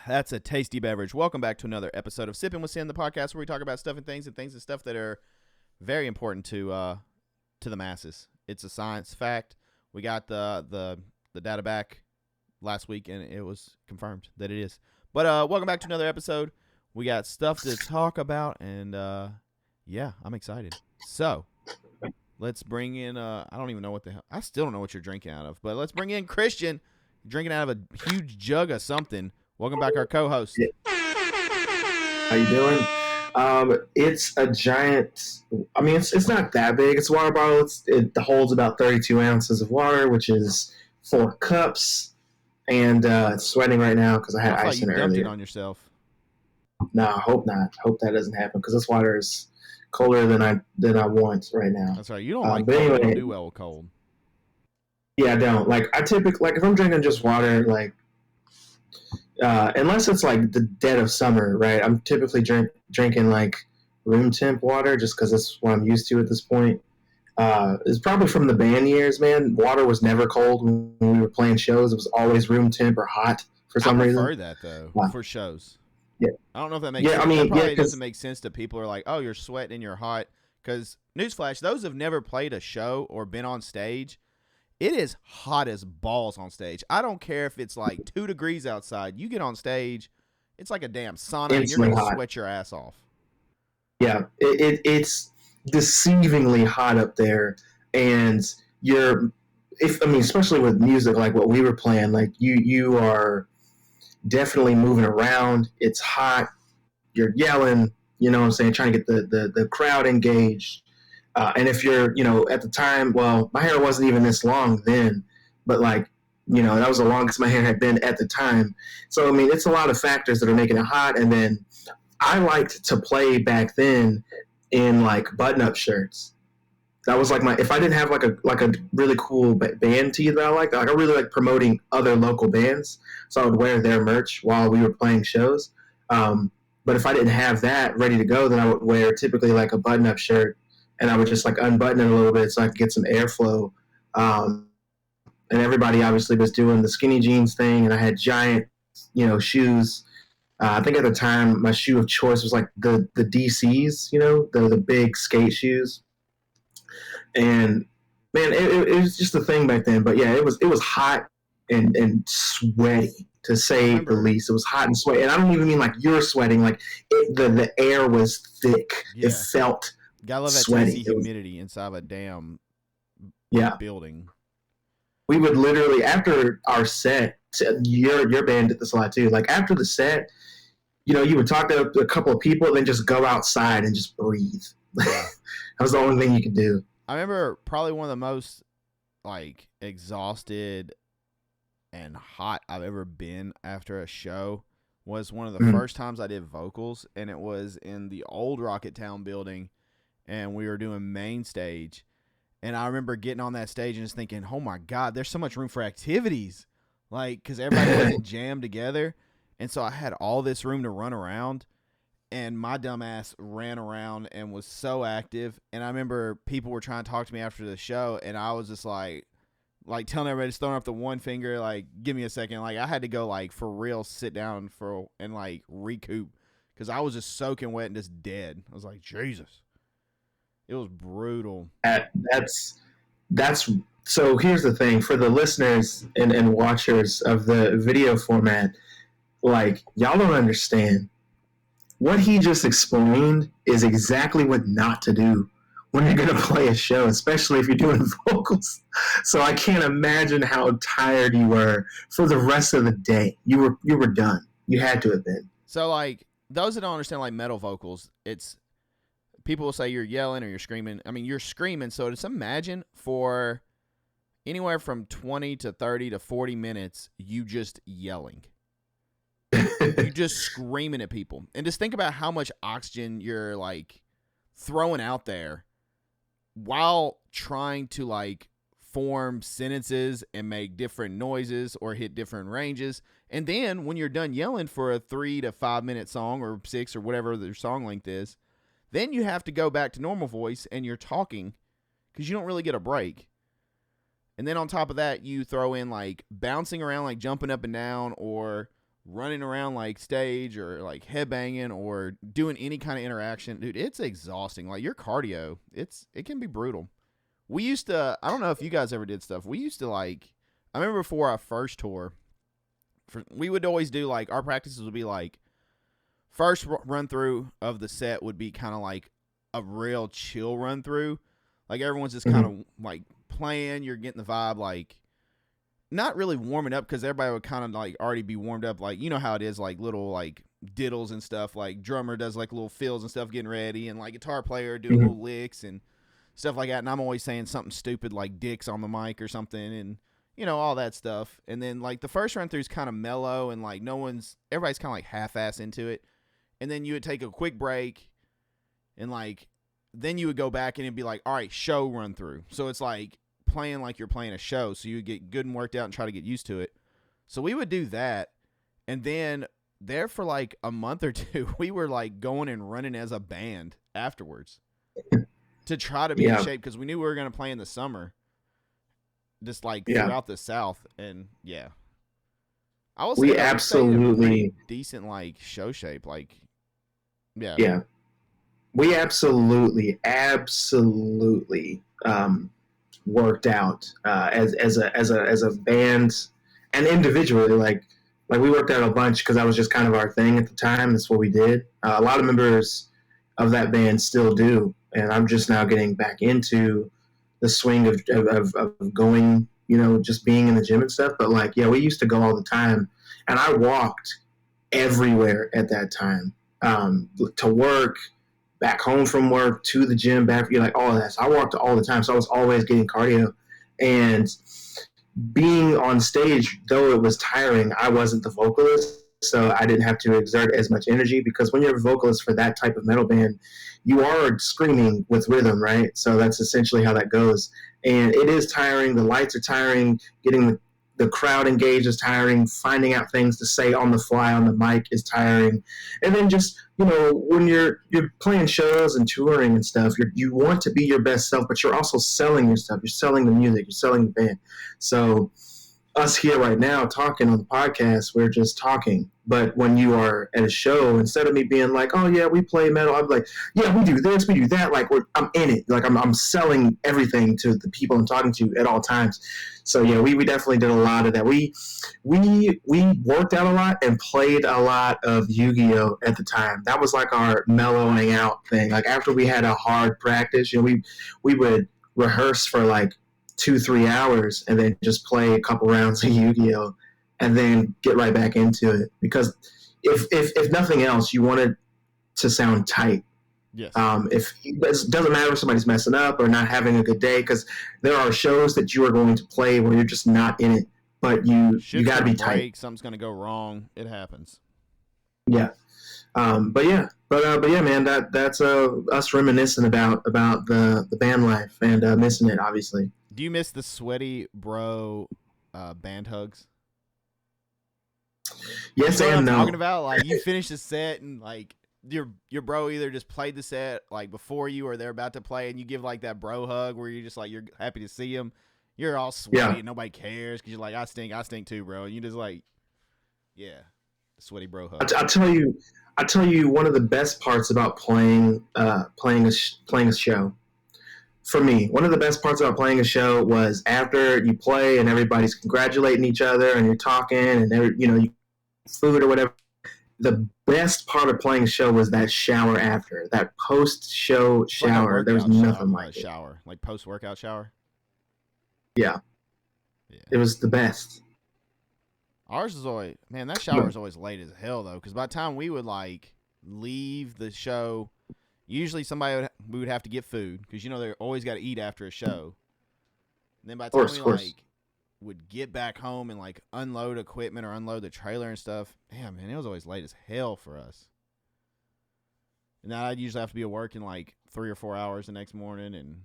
That's a tasty beverage. Welcome back to another episode of Sippin With Sin, the podcast where we talk about stuff and things and stuff that are very important to the masses. It's a science fact. We got the data back last week, and it was confirmed that it is. But welcome back to another episode. We got stuff to talk about, and yeah, I'm excited. So let's bring in. I don't even know what the hell. I still don't know what you're drinking out of, but let's bring in Christian, drinking out of a huge jug of something. Welcome back, our co-host. How you doing? It's a giant. I mean, it's not that big. It's a water bottle. It holds about 32 ounces of water, which is 4 cups. And it's sweating right now because I had ice in it earlier. You dumped it on yourself. No, I hope not. Hope that doesn't happen because this water is colder than I want right now. That's right. You don't like cold. Anyway, you don't do well with cold. Yeah, I don't. Like I typically if I'm drinking just water, like. Unless it's like the dead of summer, right? I'm typically drinking like room temp water just because that's what I'm used to at this point. It's probably from the band years, man. Water was never cold when we were playing shows. It was always room temp or hot for some reason. I prefer that though for shows. Yeah, I don't know if that makes sense. I mean, that probably doesn't make sense to people who are like, oh, you're sweating and you're hot. Because newsflash, those who've never played a show or been on stage. It is hot as balls on stage. I don't care if it's like 2 degrees outside. You get on stage, it's like a damn sauna, and you're going to sweat your ass off. Yeah, it's deceivingly hot up there, and especially with music like what we were playing, like you are definitely moving around. It's hot. You're yelling. You know what I'm saying? Trying to get the crowd engaged. And if you're, at the time, well, my hair wasn't even this long then, but that was the longest my hair had been at the time. So, I mean, it's a lot of factors that are making it hot. And then I liked to play back then in like button-up shirts. That was like if I didn't have like a really cool band tee that I liked, I really like promoting other local bands. So I would wear their merch while we were playing shows. But if I didn't have that ready to go, then I would wear typically like a button-up shirt. And I would just like unbutton it a little bit so I could get some airflow. And everybody obviously was doing the skinny jeans thing. And I had giant, shoes. I think at the time my shoe of choice was like the DCs, the big skate shoes. And man, it was just a thing back then. But yeah, it was hot and sweaty to say the least. It was hot and sweaty. And I don't even mean like you're sweating. Like the air was thick. Yeah. It felt. Gotta love that sweaty humidity inside of a damn building. We would literally, after our set, your band did this a lot too. Like after the set, you would talk to a couple of people and then just go outside and just breathe. Yeah. That was the only thing you could do. I remember probably one of the most like exhausted and hot I've ever been after a show was one of the first times I did vocals, and it was in the old Rocket Town building. And we were doing main stage. And I remember getting on that stage and just thinking, oh, my God, there's so much room for activities. Like, because everybody wasn't jammed together. And so I had all this room to run around. And my dumb ass ran around and was so active. And I remember people were trying to talk to me after the show. And I was just like telling everybody, just throwing up the one finger, like, give me a second. Like, I had to go, like, for real, sit down and, like, recoup. Because I was just soaking wet and just dead. I was like, Jesus. It was brutal. That's so here's the thing for the listeners and watchers of the video format, like y'all don't understand. What he just explained is exactly what not to do when you're going to play a show, especially if you're doing vocals. So I can't imagine how tired you were for the rest of the day. You were done. You had to have been. So like those that don't understand like metal vocals, it's people will say you're yelling or you're screaming. I mean, you're screaming. So just imagine for anywhere from 20 to 30 to 40 minutes, you just yelling. You just screaming at people. And just think about how much oxygen you're like throwing out there while trying to like form sentences and make different noises or hit different ranges. And then when you're done yelling for a 3 to 5 minute song or 6 or whatever their song length is, then you have to go back to normal voice and you're talking because you don't really get a break. And then on top of that, you throw in like bouncing around, like jumping up and down or running around like stage or like headbanging or doing any kind of interaction, dude, it's exhausting. Like your cardio, it can be brutal. We used to, I don't know if you guys ever did stuff. We used to like, I remember before our first tour, we would always do like, our practices would be like, first run through of the set would be kind of like a real chill run through. Like everyone's just kind of like playing, you're getting the vibe, like not really warming up because everybody would kind of like already be warmed up. Like, you know how it is, like little like diddles and stuff. Like drummer does like little fills and stuff getting ready, and like guitar player doing little licks and stuff like that. And I'm always saying something stupid like dicks on the mic or something, and you know, all that stuff. And then like the first run through is kind of mellow and like everybody's kind of like half-ass into it. And then you would take a quick break and like then you would go back and it'd be like, all right, show run through. So it's like playing like you're playing a show, so you would get good and worked out and try to get used to it. So we would do that, and then there for like a month or two we were like going and running as a band afterwards to try to be in shape, because we knew we were going to play in the summer just like throughout the South. And I will say we absolutely decent like show shape, like we absolutely worked out as a band and individually. Like we worked out a bunch because that was just kind of our thing at the time. That's what we did. A lot of members of that band still do, and I'm just now getting back into the swing of going, just being in the gym and stuff. But like, we used to go all the time, and I walked everywhere at that time, to work, back home from work, to the gym, back, like all of that. So I walked all the time. So I was always getting cardio. And being on stage, though it was tiring, I wasn't the vocalist. So I didn't have to exert as much energy, because when you're a vocalist for that type of metal band, you are screaming with rhythm, right? So that's essentially how that goes. And it is tiring. The lights are tiring. Getting the crowd engaged is tiring. Finding out things to say on the fly on the mic is tiring. And then just, when you're playing shows and touring and stuff, you want to be your best self, but you're also selling your stuff. You're selling the music. You're selling the band. So us here right now talking on the podcast, we're just talking. But when you are at a show, instead of me being like, oh yeah, we play metal, I'm like, yeah, we do this, we do that. Like I'm in it. Like I'm selling everything to the people I'm talking to at all times. So yeah, we definitely did a lot of that. We worked out a lot and played a lot of Yu-Gi-Oh at the time. That was like our mellowing out thing. Like after we had a hard practice, we would rehearse for like 2-3 hours and then just play a couple rounds of Yu-Gi-Oh and then get right back into it, because if nothing else, you want it to sound tight. Yes. If it doesn't matter if somebody's messing up or not having a good day, because there are shows that you are going to play where you're just not in it, but you got to be tight. Something's going to go wrong. It happens. Yeah. But yeah, man, that's us reminiscing about the band life and missing it, obviously. Do you miss the sweaty bro band hugs? Yes, and no. Talking about, like, you finish the set and like your bro either just played the set like before you or they're about to play, and you give like that bro hug where you're just like, you're happy to see him. You're all sweaty and nobody cares because you're like, I stink too, bro. And you just like, sweaty bro hug. I'll tell you one of the best parts about playing a show. For me, one of the best parts about playing a show was after you play and everybody's congratulating each other and you're talking and you food or whatever. The best part of playing a show was that shower after, that post-show shower. There was nothing like it. Shower, like post-workout shower. Yeah, it was the best. Ours is always, man, that shower is always late as hell though, because by the time we would like leave the show, usually we would have to get food because they always got to eat after a show. And then by the time we like would get back home and like unload equipment or unload the trailer and stuff, damn man, it was always late as hell for us. And now I'd usually have to be at work in like 3 or 4 hours the next morning, and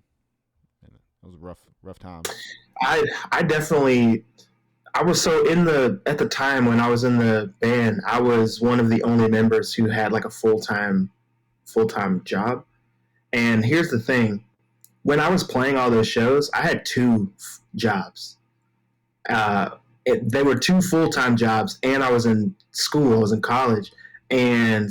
it was a rough time. I definitely. I was so at the time when I was in the band, I was one of the only members who had like a full-time job. And here's the thing. When I was playing all those shows, I had 2 jobs. they were 2 full-time jobs, and I was in school, I was in college, and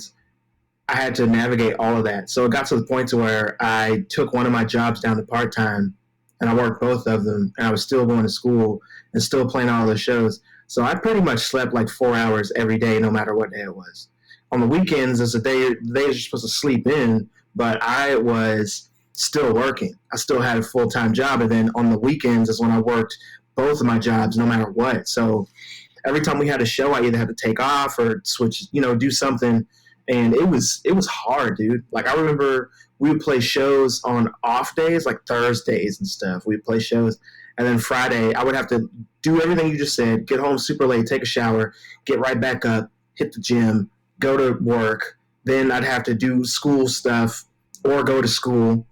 I had to navigate all of that. So it got to the point to where I took one of my jobs down to part-time, and I worked both of them, and I was still going to school and still playing all the shows. So I pretty much slept like 4 hours every day, no matter what day it was. On the weekends, it's a day you're supposed to sleep in, but I was still working. I still had a full-time job, and then on the weekends is when I worked both of my jobs, no matter what. So every time we had a show, I either had to take off or switch, do something. And it was hard, dude. Like I remember we would play shows on off days, like Thursdays and stuff. We'd play shows, and then Friday I would have to do everything you just said. Get home super late, take a shower, get right back up, hit the gym, go to work. Then I'd have to do school stuff or go to school.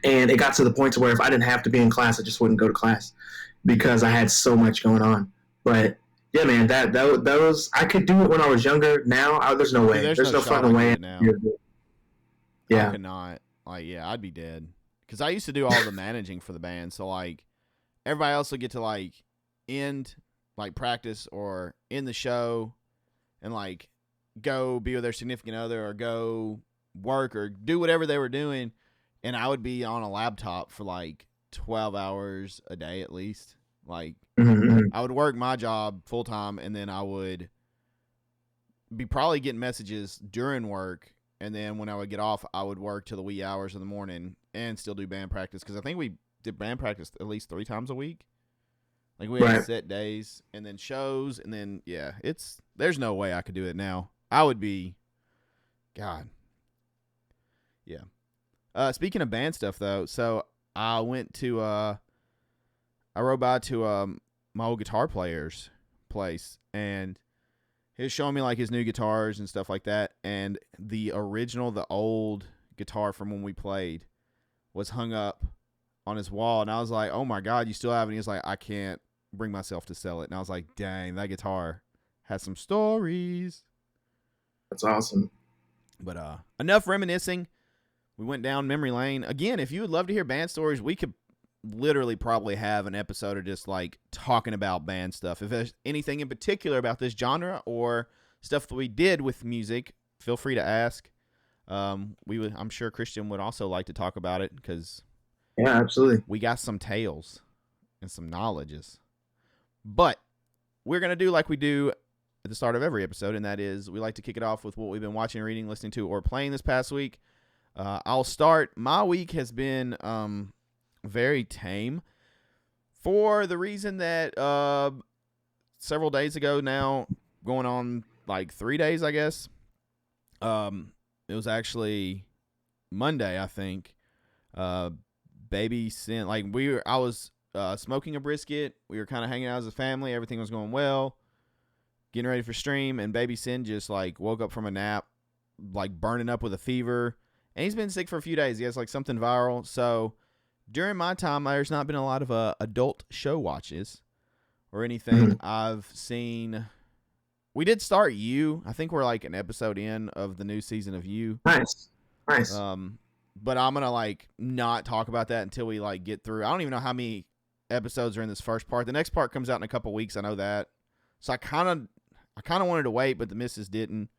And it got to the point to where if I didn't have to be in class, I just wouldn't go to class because I had so much going on. But yeah, man, that was I could do it when I was younger. Now, there's no way. Dude, there's no fucking way. Now. Yeah, I could not. Like, yeah, I'd be dead. Because I used to do all the managing for the band. So, like, everybody else would get to, like, end, like, practice or end the show and, like, go be with their significant other or go work or do whatever they were doing. And I would be on a laptop for, like, 12 hours a day at least. Like, I would work my job full time, and then I would be probably getting messages during work. And then when I would get off, I would work till the wee hours of the morning and still do band practice. Because I think we did band practice at least 3 times a week. Like we had set days and then shows. And then, yeah, there's no way I could do it now. I would be, God. Yeah. Speaking of band stuff, though, so I went to, I rode by to my old guitar player's place, and he was showing me like his new guitars and stuff like that. And the old guitar from when we played was hung up on his wall. And I was like, oh my God, you still have it? And he was like, I can't bring myself to sell it. And I was like, dang, that guitar has some stories. That's awesome. But enough reminiscing. We went down memory lane. Again, if you would love to hear band stories, we could literally probably have an episode of just like talking about band stuff. If there's anything in particular about this genre or stuff that we did with music, feel free to ask. I'm sure Christian would also like to talk about it because absolutely, we got some tales and some knowledges. But we're gonna do like we do at the start of every episode, and that is we like to kick it off with what we've been watching, reading, listening to, or playing this past week. I'll start. My week has been very tame for the reason that several days ago now, going on like 3 days, I guess. It was actually Monday, I think. Baby Sin, like I was smoking a brisket. We were kind of hanging out as a family. Everything was going well. Getting ready for stream, and Baby Sin just like woke up from a nap, like burning up with a fever. And he's been sick for a few days. He has like something viral. So during my time, there's not been a lot of adult show watches or anything. I've seen. We did start You. I think we're like an episode in of the new season of You. Nice. But I'm gonna like not talk about that until we like get through. I don't even know how many episodes are in this first part. The next part comes out in a couple weeks. I know that. So I kind of wanted to wait, but the missus didn't.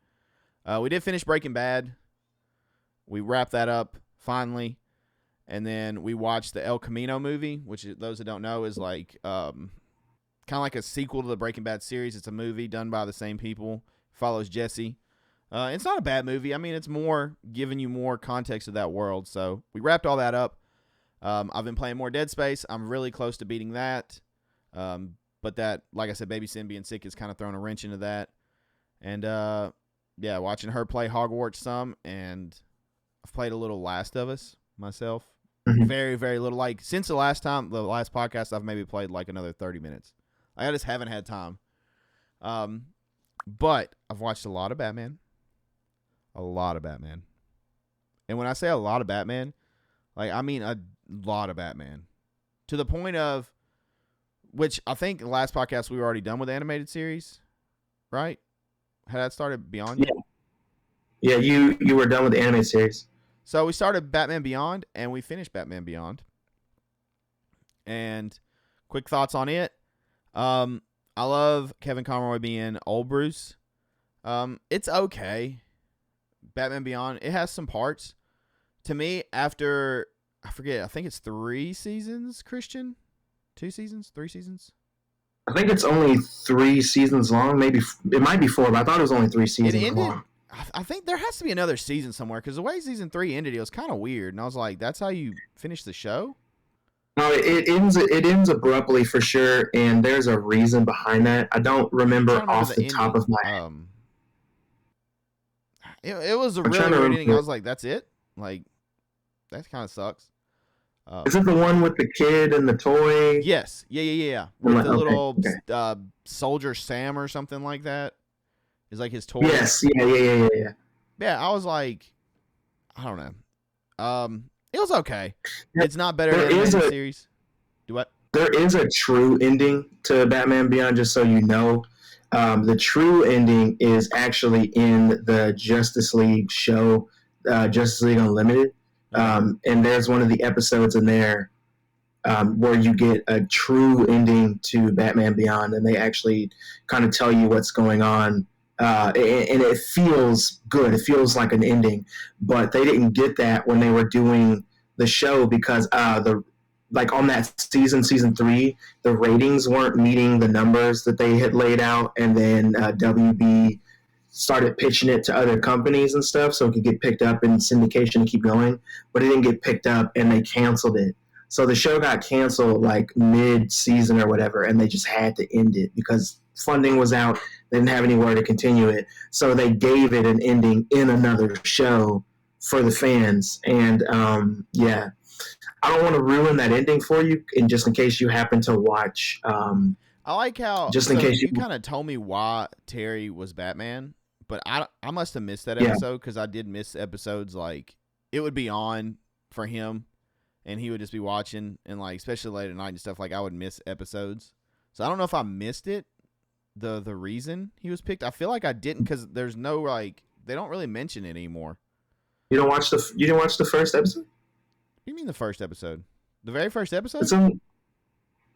We did finish Breaking Bad. We wrapped that up finally. And then we watched the El Camino movie, which those that don't know is like kind of like a sequel to the Breaking Bad series. It's a movie done by the same people. Follows Jesse. It's not a bad movie. I mean, it's more giving you more context of that world. So we wrapped all that up. I've been playing more Dead Space. I'm really close to beating that. But that, like I said, Baby Sin being sick is kind of throwing a wrench into that. And yeah, watching her play Hogwarts some, and I've played a little Last of Us myself. Very, very little. Like, since the last podcast, I've maybe played like another 30 minutes. I just haven't had time. But I've watched a lot of Batman. And when I say a lot of Batman, like, I mean a lot of Batman. To the point of, which I think the last podcast we were already done with the animated series, right? Had that started Beyond? Yeah, you were done with the animated series. So we started Batman Beyond, and we finished Batman Beyond. And quick thoughts on it. I love Kevin Conroy being old Bruce. It's okay. Batman Beyond, it has some parts. To me, after, I forget, I think it's 3 seasons, Christian? 2 seasons? 3 seasons? I think it's only 3 seasons long. Maybe it might be 4, but I thought it was only 3 It seasons ended, long. I think there has to be another season somewhere, because the way season 3 ended, it was kind of weird. And I was like, that's how you finish the show? No, it ends abruptly for sure, and there's a reason behind that. I don't remember off the top of my head. It was a really weird ending. I was like, that's it? Like, that kind of sucks. Is it the one with the kid and the toy? Yes. Yeah. With the little Soldier Sam or something like that. Is like his toy. Yes. Yeah. Yeah, I was like, I don't know. It was okay. It's not better than the series. Do what? There is a true ending to Batman Beyond, just so you know. The true ending is actually in the Justice League show, Justice League Unlimited. And there's one of the episodes in there where you get a true ending to Batman Beyond, and they actually kind of tell you what's going on. And it feels good. It feels like an ending, but they didn't get that when they were doing the show because on that season 3, the ratings weren't meeting the numbers that they had laid out, and then WB started pitching it to other companies and stuff so it could get picked up in syndication and keep going, but it didn't get picked up, and they canceled it. So the show got canceled like mid-season or whatever, and they just had to end it because funding was out. They didn't have anywhere to continue it. So they gave it an ending in another show for the fans. And, yeah, I don't want to ruin that ending for you, and just in case you happen to watch. I like how just in case you kind of told me why Terry was Batman, but I must have missed that episode because I did miss episodes. Like, it would be on for him, and he would just be watching, and like especially late at night and stuff. Like, I would miss episodes, so I don't know if I missed it. The reason he was picked, I feel like I didn't because there's no like they don't really mention it anymore. You didn't watch the first episode? What do you mean the first episode? The very first episode?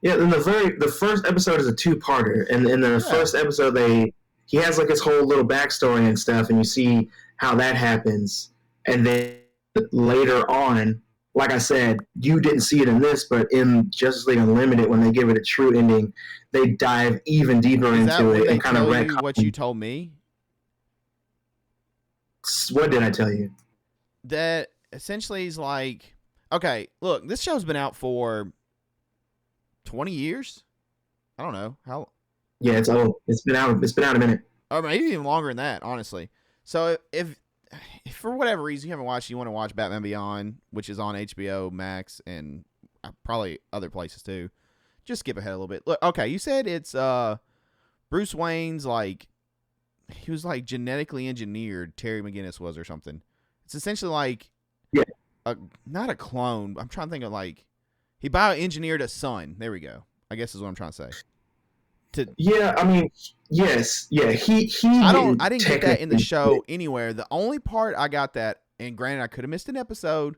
Yeah, then the first episode is a 2-parter, and in the first episode he has like his whole little backstory and stuff, and you see how that happens, and then later on, like I said, you didn't see it in this, but in Justice League Unlimited, when they give it a true ending, they dive even deeper into it and kind of retcon what you told me. What did I tell you? That essentially he's like, okay, look, this show's been out for 20 years. I don't know how. Yeah, it's old. It's been out a minute. Or maybe even longer than that, honestly. So if for whatever reason you haven't watched, you want to watch Batman Beyond, which is on HBO Max and probably other places too, just skip ahead a little bit. Look, okay, you said it's Bruce Wayne's like he was like genetically engineered. Terry McGinnis was or something. It's essentially like not a clone. I'm trying to think of like he bioengineered a son. There we go. I guess is what I'm trying to say. Yeah, I mean, yes, yeah. He. I didn't get that in the show anywhere. The only part I got that, and granted, I could have missed an episode,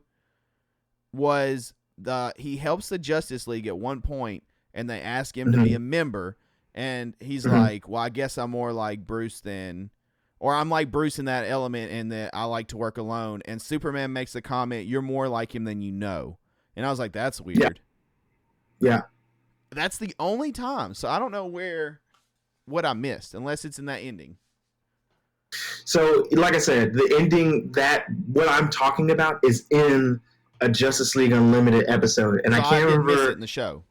was he helps the Justice League at one point, and they ask him to be a member, and he's like, "Well, I guess I'm more like Bruce then, or I'm like Bruce in that element, and that I like to work alone." And Superman makes the comment, "You're more like him than you know," and I was like, "That's weird." Yeah. That's the only time. So I don't know what I missed, unless it's in that ending. So, like I said, the ending what I'm talking about is in a Justice League Unlimited episode, and so I can't remember. Miss it in the show.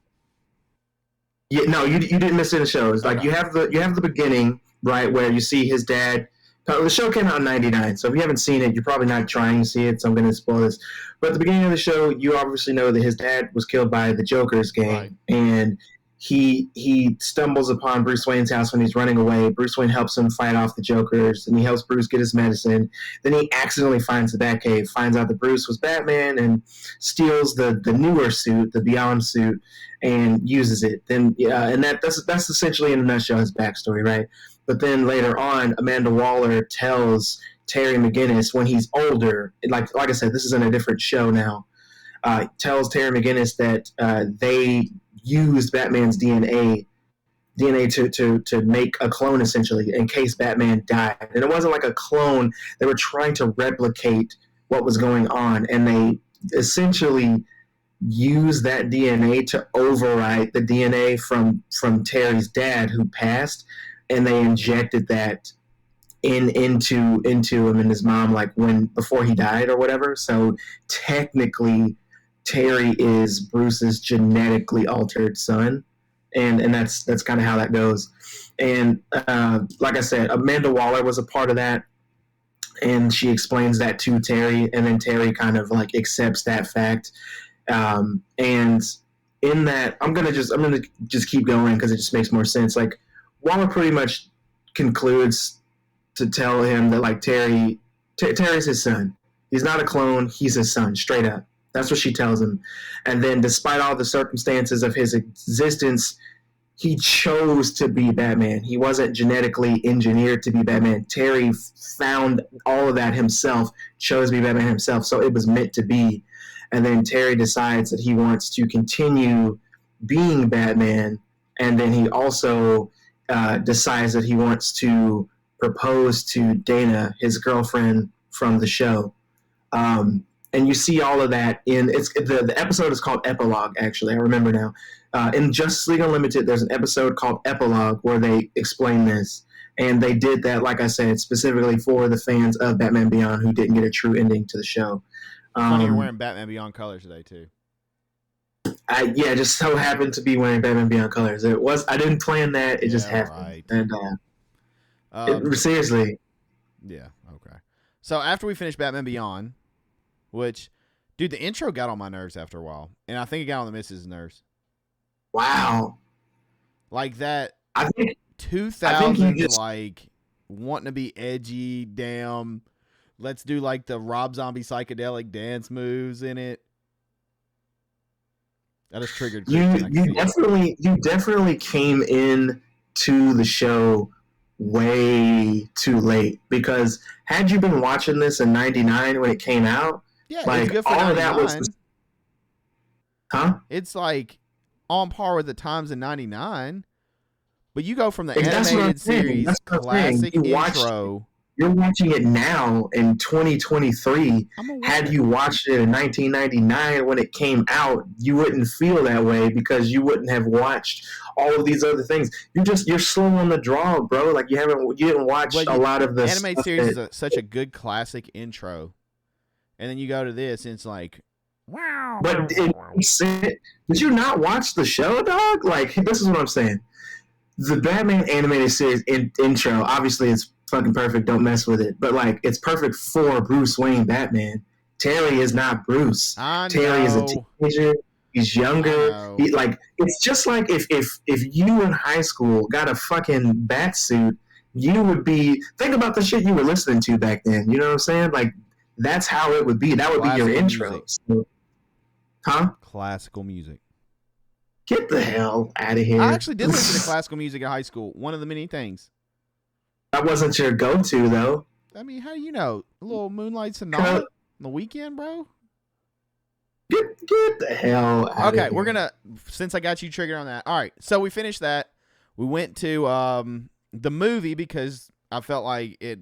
Yeah, no, you didn't miss it in the show. It's like you have the beginning, right, where you see his dad. The show came out in '99, so if you haven't seen it, you're probably not trying to see it. So I'm going to spoil this. But at the beginning of the show, you obviously know that his dad was killed by the Joker's gang, right. And he stumbles upon Bruce Wayne's house when he's running away. Bruce Wayne helps him fight off the Jokers, and he helps Bruce get his medicine. Then he accidentally finds the Batcave, finds out that Bruce was Batman, and steals the newer suit, the Beyond suit, and uses it. Then and that's essentially in a nutshell his backstory, right? But then later on, Amanda Waller tells Terry McGinnis when he's older, like I said, this is in a different show now, tells Terry McGinnis that they used Batman's DNA DNA to make a clone essentially in case Batman died. And it wasn't like a clone; they were trying to replicate what was going on, and they essentially used that DNA to overwrite the DNA from Terry's dad who passed, and they injected that into him and his mom like when before he died or whatever. So technically Terry is Bruce's genetically altered son, and that's kind of how that goes. And like I said, Amanda Waller was a part of that, and she explains that to Terry, and then Terry kind of like accepts that fact. And in that, I'm gonna just keep going because it just makes more sense. Like Waller pretty much concludes to tell him that like Terry's his son. He's not a clone. He's his son, straight up. That's what she tells him. And then, despite all the circumstances of his existence, he chose to be Batman. He wasn't genetically engineered to be Batman. Terry found all of that himself, chose to be Batman himself. So it was meant to be. And then Terry decides that he wants to continue being Batman. And then he also decides that he wants to propose to Dana, his girlfriend from the show. And you see all of that in the episode is called Epilogue. Actually, I remember now. In Justice League Unlimited, there's an episode called Epilogue where they explain this, and they did that, like I said, specifically for the fans of Batman Beyond who didn't get a true ending to the show. Funny you're wearing Batman Beyond colors today too. I just so happened to be wearing Batman Beyond colors. I didn't plan that. It just happened. Right. And seriously. Yeah. Okay. So after we finished Batman Beyond, which, dude, the intro got on my nerves after a while, and I think it got on the missus' nerves. Wow. Like that. I think 2000s, like wanting to be edgy. Damn. Let's do like the Rob Zombie psychedelic dance moves in it. That has triggered. You definitely came in to the show way too late, because had you been watching this in '99 when it came out, like it's good for all of that was. Huh? It's like on par with the times in '99, but you go from the animated series classic intro. You're watching it now in 2023. Had you watched it in 1999 when it came out, you wouldn't feel that way because you wouldn't have watched all of these other things. You're slow on the draw, bro. Like you didn't watch a lot of the animated series is such a good classic intro, and then you go to this and it's like, wow. But did you not watch the show, dog? Like this is what I'm saying. The Batman animated series intro, obviously, it's fucking perfect. Don't mess with it. But like, it's perfect for Bruce Wayne Batman. Terry is not Bruce. Terry is a teenager. He's younger. It's just like if you in high school got a fucking bat suit, you would be think about the shit you were listening to back then. You know what I'm saying? Like that's how it would be. That would be your intro. So, huh? Classical music. Get the hell out of here. I actually did listen to classical music in high school. One of the many things. That wasn't your go-to, though. I mean, how do you know? A little Moonlight Sonata on the weekend, bro? Get the hell out of here. Okay, we're going to, since I got you triggered on that. All right, so we finished that. We went to the movie because I felt like it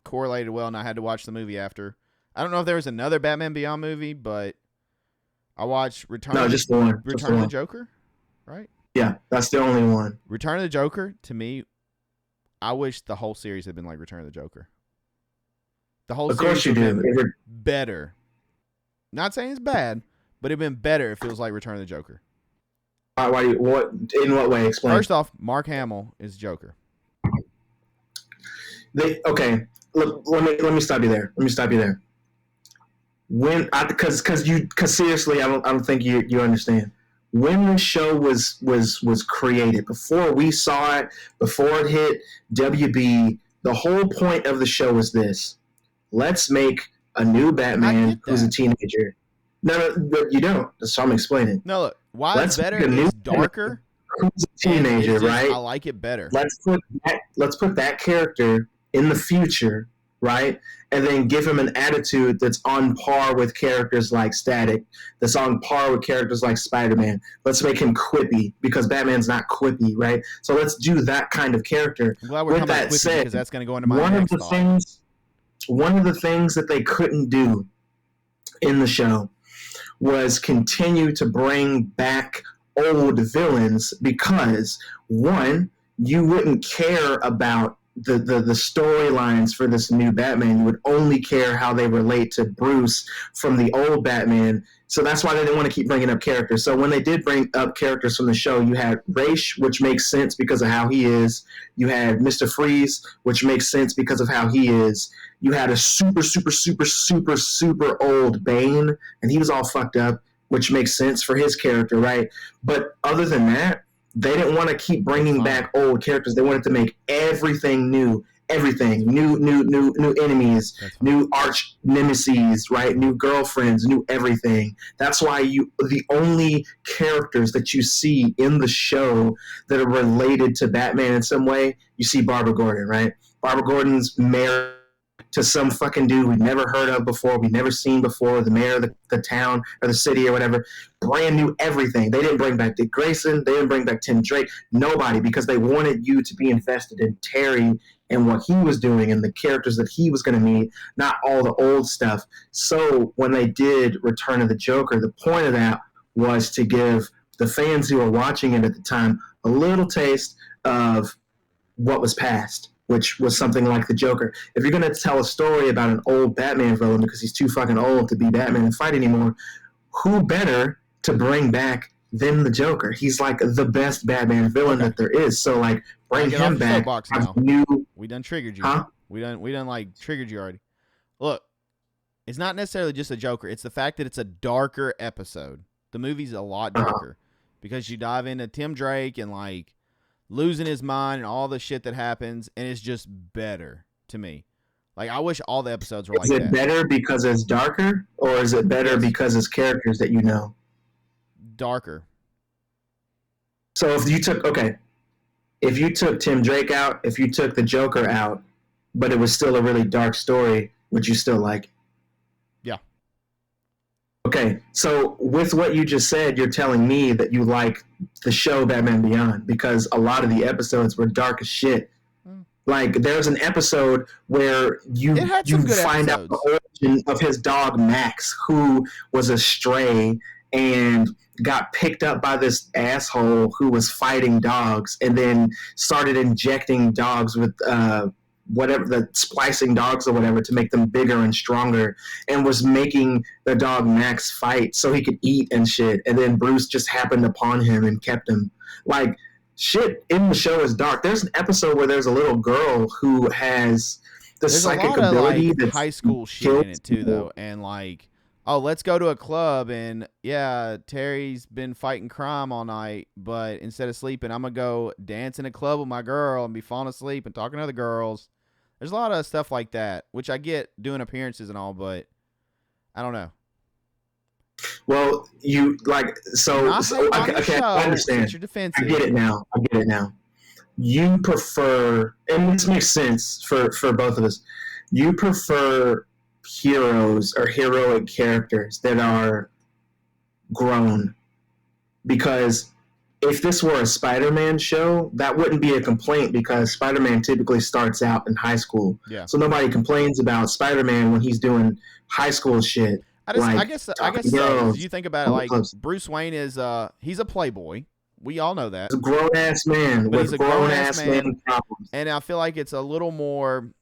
correlated well, and I had to watch the movie after. I don't know if there was another Batman Beyond movie, but I watched Return of the Joker. Right? Yeah, that's the only one. Return of the Joker, to me, I wish the whole series had been like Return of the Joker. The whole series would have been better. Not saying it's bad, but it'd been better if it was like Return of the Joker. In what way? Explain. First off, Mark Hamill is Joker. Okay, look, let me stop you there. Because seriously, I don't think you understand. When the show was created, before we saw it, before it hit WB, the whole point of the show was this: let's make a new Batman who's a teenager. No, you don't. So I'm explaining. No, look, why it's better is darker. Who's a teenager, right? I like it better. Let's put that character in the future, right? And then give him an attitude that's on par with characters like Static, that's on par with characters like Spider-Man. Let's make him quippy because Batman's not quippy, right? So let's do that kind of character. I'm glad we're With talking about that quippy said, because that's going to go into my one of next the thought. one of the things that they couldn't do in the show was continue to bring back old villains because, one, you wouldn't care about the storylines for this new Batman. You would only care how they relate to Bruce from the old Batman. So that's why they didn't want to keep bringing up characters. So when they did bring up characters from the show, you had Raish, which makes sense because of how he is. You had Mr. Freeze, which makes sense because of how he is. You had a super, super, super, super, super old Bane, and he was all fucked up, which makes sense for his character, right? But other than that, they didn't want to keep bringing back old characters. They wanted to make everything new, new enemies, new arch nemesis, right? New girlfriends, new everything. That's why the only characters that you see in the show that are related to Batman in some way, you see Barbara Gordon, right? Barbara Gordon's married to some fucking dude we never heard of before, we never seen before, the mayor of the town or the city or whatever. Brand new everything. They didn't bring back Dick Grayson. They didn't bring back Tim Drake. Nobody, because they wanted you to be invested in Terry and what he was doing and the characters that he was going to meet, not all the old stuff. So when they did Return of the Joker, the point of that was to give the fans who were watching it at the time a little taste of what was past, which was something like the Joker. If you're going to tell a story about an old Batman villain because he's too fucking old to be Batman and fight anymore, who better to bring back than the Joker? He's like the best Batman villain that there is. So like bring him back. We done triggered you. Huh? We done like triggered you already. Look, it's not necessarily just a Joker. It's the fact that it's a darker episode. The movie's a lot darker because you dive into Tim Drake and like losing his mind and all the shit that happens, and it's just better to me. Like, I wish all the episodes were like that. Is it better because it's darker, or is it better because it's characters that you know? Darker. So if you took Tim Drake out, if you took the Joker out, but it was still a really dark story, would you still like it? Yeah. Okay, so with what you just said, you're telling me that you like the show Batman Beyond because a lot of the episodes were dark as shit. Like, there's an episode where you find out the origin of his dog Max, who was a stray and got picked up by this asshole who was fighting dogs and then started injecting dogs with splicing dogs or whatever to make them bigger and stronger, and was making the dog Max fight so he could eat and shit. And then Bruce just happened upon him and kept him. Like, shit in the show is dark. There's an episode where there's a little girl who has the psychic ability that's high school shit in it too, though, and like, oh, let's go to a club, and yeah, Terry's been fighting crime all night, but instead of sleeping, I'm gonna go dance in a club with my girl and be falling asleep and talking to other girls. There's a lot of stuff like that, which I get doing appearances and all, but I don't know. Well, you like okay, I understand. I get it now. You prefer, and this makes sense for both of us. You prefer heroes or heroic characters that are grown, because if this were a Spider-Man show, that wouldn't be a complaint because Spider-Man typically starts out in high school. Yeah. So nobody complains about Spider-Man when he's doing high school shit. I guess so. You think about it, like Bruce Wayne is he's a playboy. We all know that. He's a grown ass man with grown ass man problems. And I feel like it's a little more.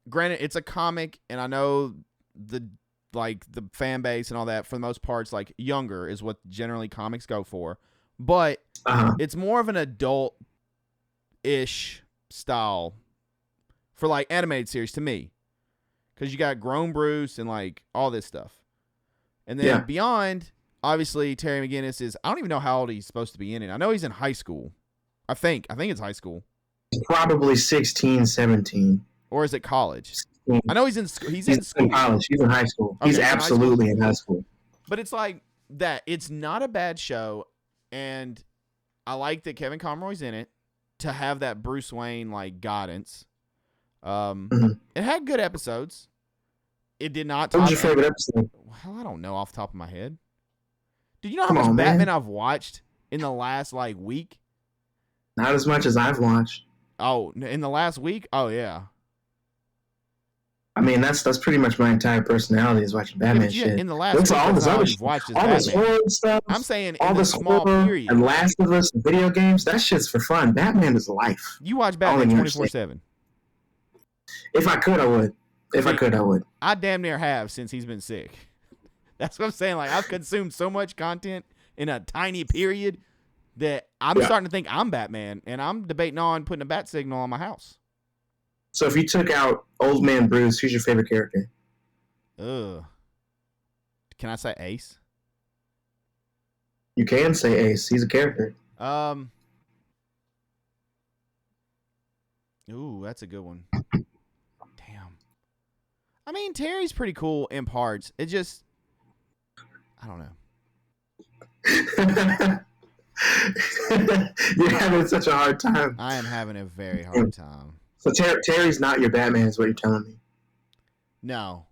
Granted, it's a comic, and I know the fan base and all that for the most part, it's like younger is what generally comics go for, but it's more of an adult-ish style for like animated series to me. Because you got grown Bruce and like all this stuff. And then Beyond, obviously, Terry McGinnis is, I don't even know how old he's supposed to be in it. I know he's in high school. I think it's high school. He's probably 16, 17. Or is it college? I know he's in school. He's in college. He's in high school. Okay, he's absolutely in high school. But it's like that. It's not a bad show. And I like that Kevin Conroy's in it to have that Bruce Wayne like guidance. It had good episodes. It did not What top. was your favorite episode? Well, I don't know off the top of my head. Do you know how Come much on, Batman man. I've watched in the last like week? Not as much as I've watched. Oh, in the last week? Oh yeah. I mean, that's pretty much my entire personality is watching Batman shit. In the last That's week, all that's this all other you've watched is all this Batman. horror stuff. I'm saying all in the this small horror period. and Last of Us, video games. That shit's for fun. Batman is life. You watch Batman 24/7. If I could, I would. If I could, I would. I damn near have since he's been sick. That's what I'm saying. Like I've consumed so much content in a tiny period that I'm starting to think I'm Batman, and I'm debating on putting a bat signal on my house. So if you took out Old Man Bruce, who's your favorite character? Ugh. Can I say Ace? You can say Ace. He's a character. Ooh, that's a good one. Damn. I mean, Terry's pretty cool in parts. It just, I don't know. You're having such a hard time. I am having a very hard time. So Terry's not your Batman, is what you're telling me. No.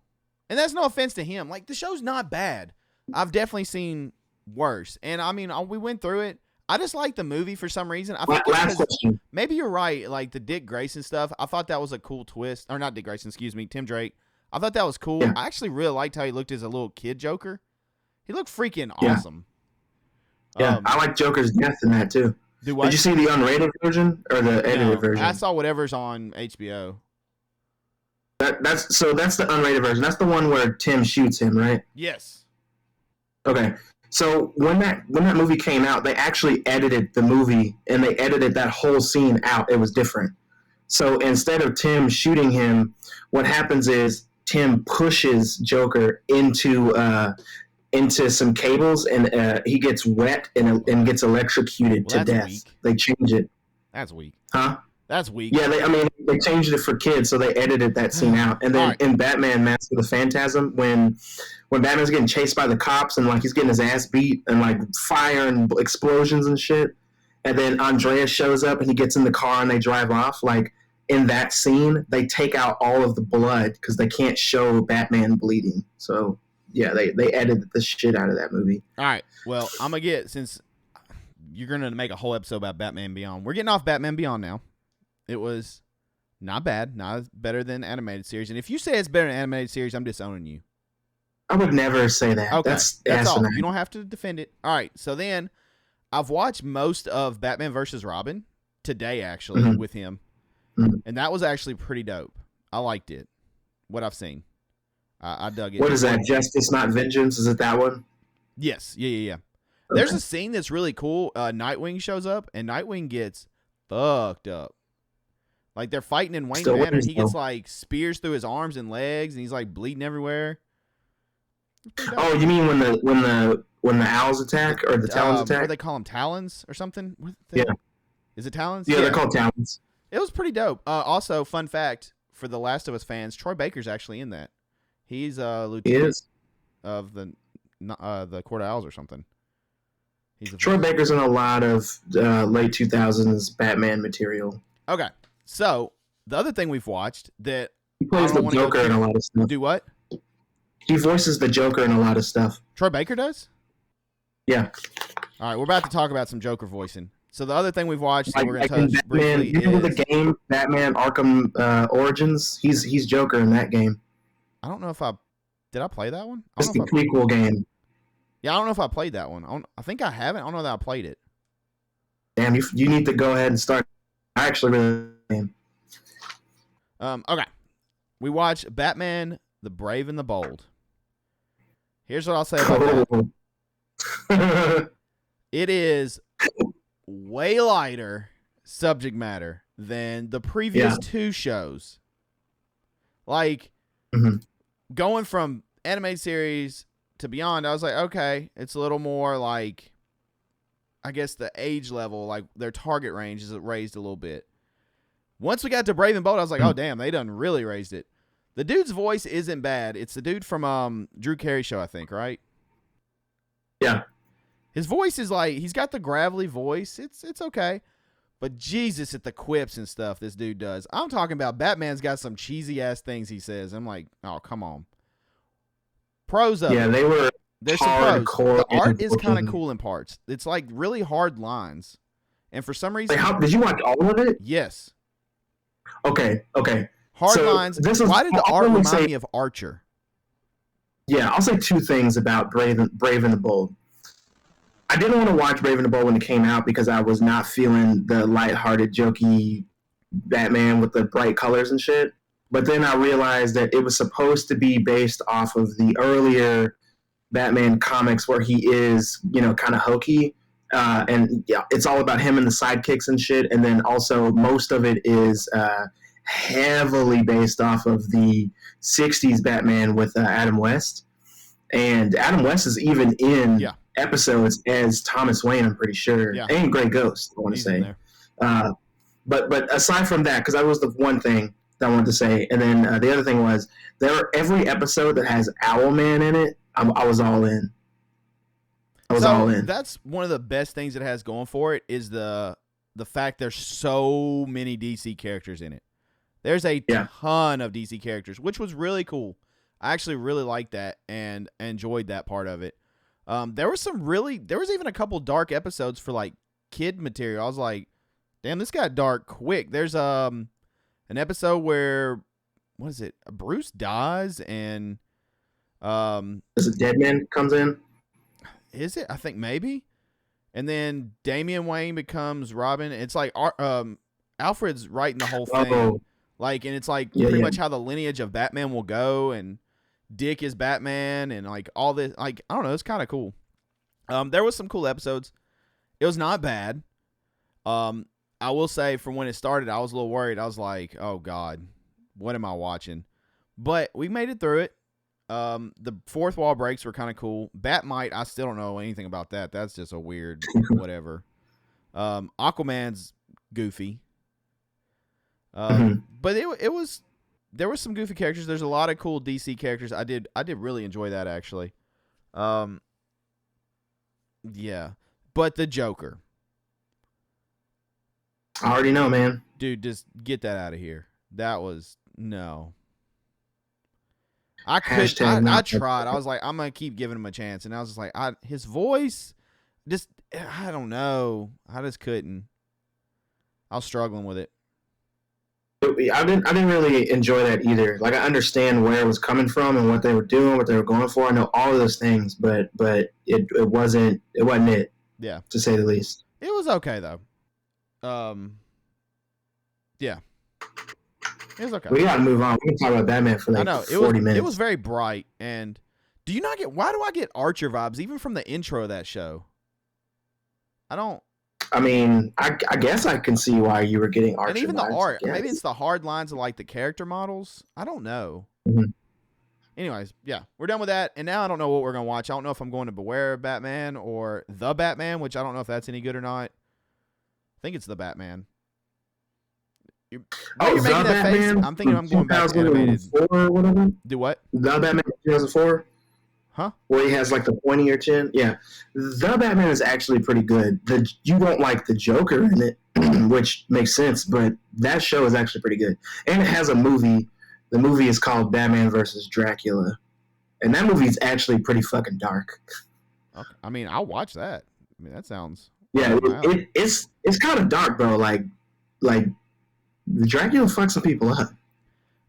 And that's no offense to him. Like, the show's not bad. I've definitely seen worse. And, I mean, we went through it. I just like the movie for some reason. I think Last question. Maybe you're right. Like, the Dick Grayson stuff, I thought that was a cool twist. Or not Dick Grayson, excuse me, Tim Drake. I thought that was cool. Yeah. I actually really liked how he looked as a little kid Joker. He looked freaking awesome. Yeah, I like Joker's death in that, too. Did you see the unrated version or the edited version? I saw whatever's on HBO. That's the unrated version. That's the one where Tim shoots him, right? Yes. Okay. So when that movie came out, they actually edited the movie and they edited that whole scene out. It was different. So instead of Tim shooting him, what happens is Tim pushes Joker into some cables and he gets wet and gets electrocuted to death. Weak. They change it. That's weak. Huh? That's weak. Yeah, they changed it for kids, so they edited that scene out. And then in Batman Mask of the Phantasm, when Batman's getting chased by the cops and like he's getting his ass beat and like fire and explosions and shit, and then Andreas shows up and he gets in the car and they drive off. Like in that scene, they take out all of the blood because they can't show Batman bleeding. So yeah, they edited the shit out of that movie. All right. Well, I'm gonna get, since you're gonna make a whole episode about Batman Beyond. We're getting off Batman Beyond now. It was not bad, not better than animated series. And if you say it's better than animated series, I'm disowning you. I would never say that. Okay, that's all. Asinine. You don't have to defend it. All right. So then, I've watched most of Batman vs. Robin today, actually, with him, and that was actually pretty dope. I liked it. What I've seen, I dug it. What is that? Justice, Not Vengeance? Is it that one? Yes. Yeah. Okay. There's a scene that's really cool. Nightwing shows up, and Nightwing gets fucked up. Like, they're fighting in Wayne Manor, and he gets, like, spears through his arms and legs, and he's, like, bleeding everywhere. Oh, you mean when the owls attack or the talons attack? What do they call them, talons or something? Yeah. Is it talons? Yeah, they're called talons. It was pretty dope. Also, fun fact for the Last of Us fans, Troy Baker's actually in that. He's lieutenant of the Court of Owls or something. Troy Baker's in a lot of late 2000s Batman material. Okay. So, the other thing we've watched that he plays the Joker in a lot of stuff. Do what? He voices the Joker in a lot of stuff. Troy Baker does? Yeah. All right, we're about to talk about some Joker voicing. So the other thing we've watched that we're going to touch Batman, briefly you remember the game Batman Arkham Origins? He's Joker in that game. I don't know if did I play that one? It's the prequel game. Yeah, I don't know if I played that one. I think I haven't. I don't know that I played it. Damn, you need to go ahead and start. I actually really am. Okay. We watched Batman, the Brave and the Bold. Here's what I'll say about that. It is way lighter subject matter than the previous two shows. Like, going from animated series to Beyond, I was like, okay, it's a little more like, I guess the age level, like their target range is raised a little bit. Once we got to Brave and Bold, I was like, oh, damn, they done really raised it. The dude's voice isn't bad. It's the dude from Drew Carey show, I think, right? Yeah. His voice is like, he's got the gravelly voice. It's okay. But Jesus at the quips and stuff this dude does. I'm talking about Batman's got some cheesy ass things he says. I'm like, oh, come on. Pros of Yeah, it. they were There's some pros. hardcore. The art is kind of cool in parts. It's like really hard lines. And for some reason. Wait, did you watch all of it? Yes. Okay. Hard lines. Why did the art remind me of Archer? Yeah, I'll say two things about Brave and the Bold. I didn't want to watch Brave and the Bold when it came out because I was not feeling the lighthearted, jokey Batman with the bright colors and shit. But then I realized that it was supposed to be based off of the earlier Batman comics where he is, kind of hokey. And yeah, it's all about him and the sidekicks and shit. And then also most of it is heavily based off of the 60s Batman with Adam West. And Adam West is even in episodes as Thomas Wayne, I'm pretty sure. Yeah. And Grey Ghost, I want to say. But aside from that, because that was the one thing that I wanted to say. And then the other thing was, every episode that has Owlman in it, I was all in. All in. That's one of the best things it has going for it is the fact there's so many DC characters in it. There's a ton of DC characters, which was really cool. I actually really liked that and enjoyed that part of it. There was even a couple dark episodes for like kid material. I was like, damn, this got dark quick. There's an episode where what is it? Bruce dies and as a dead man comes in. Is it? I think maybe. And then Damian Wayne becomes Robin. It's like Alfred's writing the whole thing. Oh. Like, and it's like pretty much how the lineage of Batman will go, and Dick is Batman, and like all this. Like, I don't know, it's kind of cool. There was some cool episodes. It was not bad. I will say, from when it started, I was a little worried. I was like, oh God, what am I watching? But we made it through it. The fourth wall breaks were kind of cool. Batmite, I still don't know anything about that. That's just a weird whatever. Aquaman's goofy. But there was some goofy characters. There's a lot of cool DC characters. I did really enjoy that actually. Yeah. But the Joker. I already know, man. Dude, just get that out of here. That was no. I tried. I was like, I'm gonna keep giving him a chance, and I was just like, his voice, I don't know. I just couldn't. I was struggling with it. I didn't really enjoy that either. Like, I understand where it was coming from and what they were doing, what they were going for. I know all of those things, but it wasn't it. Yeah, to say the least. It was okay though. Yeah. It was okay. We gotta move on. We can talk about Batman for like 40 minutes. It was very bright. And why do I get Archer vibes even from the intro of that show? I mean, I guess I can see why you were getting Archer vibes. And even the art. Maybe it's the hard lines of like the character models. I don't know. Mm-hmm. Anyways, yeah, we're done with that. And now I don't know what we're going to watch. I don't know if I'm going to Beware of Batman or The Batman, which I don't know if that's any good or not. I think it's The Batman. You're making that Batman, face. I'm thinking I'm going back to animated. Or whatever? Do what? The Batman 2004? Huh? Where he has like the pointier chin? Yeah. The Batman is actually pretty good. You don't like the Joker in it, which makes sense, but that show is actually pretty good. And it has a movie. The movie is called Batman versus Dracula. And that movie is actually pretty fucking dark. Okay. I mean, I'll watch that. I mean, that sounds... Yeah, it's kind of dark, bro. Like Dracula fucks some people up.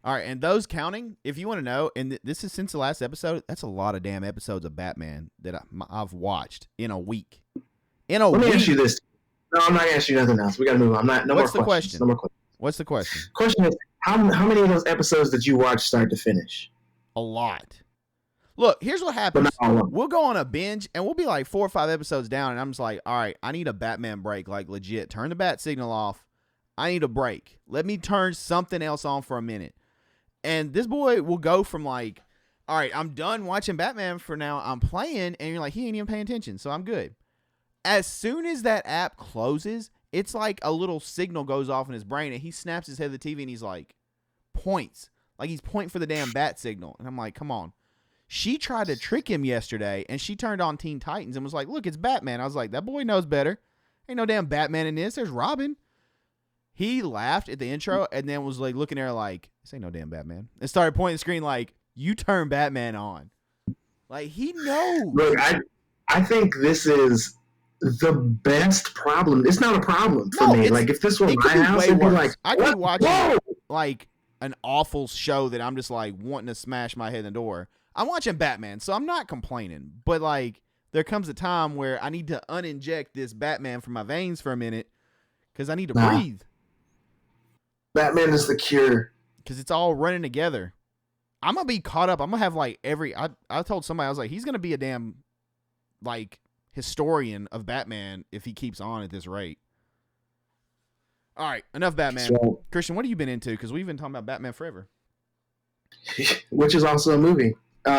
All right, and those counting, if you want to know, and this is since the last episode, that's a lot of damn episodes of Batman that I've watched in a week. Let me ask you this. No, I'm not going to ask you nothing else. We got to move on. What's the question? No more questions. What's the question? Question is, how many of those episodes did you watch start to finish? A lot. Look, here's what happens. We'll go on a binge, and we'll be like 4 or 5 episodes down, and I'm just like, all right, I need a Batman break, like legit. Turn the bat signal off. I need a break. Let me turn something else on for a minute. And this boy will go from like, all right, I'm done watching Batman for now. I'm playing, and you're like, he ain't even paying attention, so I'm good. As soon as that app closes, it's like a little signal goes off in his brain, and he snaps his head to the TV, and he's like, points. Like he's pointing for the damn bat signal. And I'm like, come on. She tried to trick him yesterday, and she turned on Teen Titans and was like, look, it's Batman. I was like, that boy knows better. Ain't no damn Batman in this. There's Robin. He laughed at the intro and then was like looking at her like, "This ain't no damn Batman," and started pointing the screen like, "You turn Batman on." Like he knows. Look, I think this is the best problem. It's not a problem for me. Like if this were my house, it'd be like, I could be watching like an awful show that I'm just like wanting to smash my head in the door. I'm watching Batman, so I'm not complaining. But like there comes a time where I need to uninject this Batman from my veins for a minute because I need to breathe. Batman is the cure. Because it's all running together. I'm going to be caught up. I'm going to have like I told somebody, I was like, he's going to be a damn like historian of Batman if he keeps on at this rate. All right, enough Batman. So, Christian, what have you been into? Because we've been talking about Batman forever. Which is also a movie.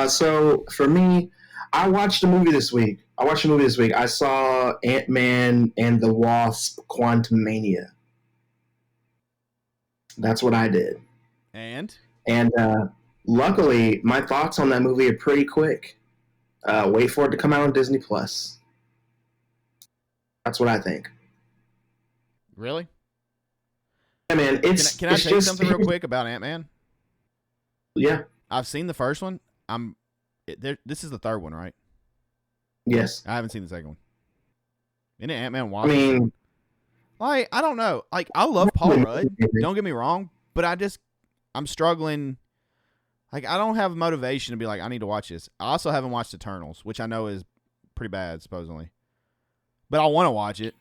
So for me, I watched a movie this week. I saw Ant-Man and the Wasp: Quantumania. That's what I did. And luckily, my thoughts on that movie are pretty quick. Wait for it to come out on Disney Plus. That's what I think. Really? Yeah, man. Can I say something real quick about Ant-Man? Yeah. I've seen the first one. This is the third one, right? Yes. I haven't seen the second one. Isn't it Ant-Man Wasp? I mean, like, I don't know. Like, I love Paul Rudd. Don't get me wrong. But I'm struggling. Like, I don't have motivation to be like, I need to watch this. I also haven't watched Eternals, which I know is pretty bad, supposedly. But I want to watch it.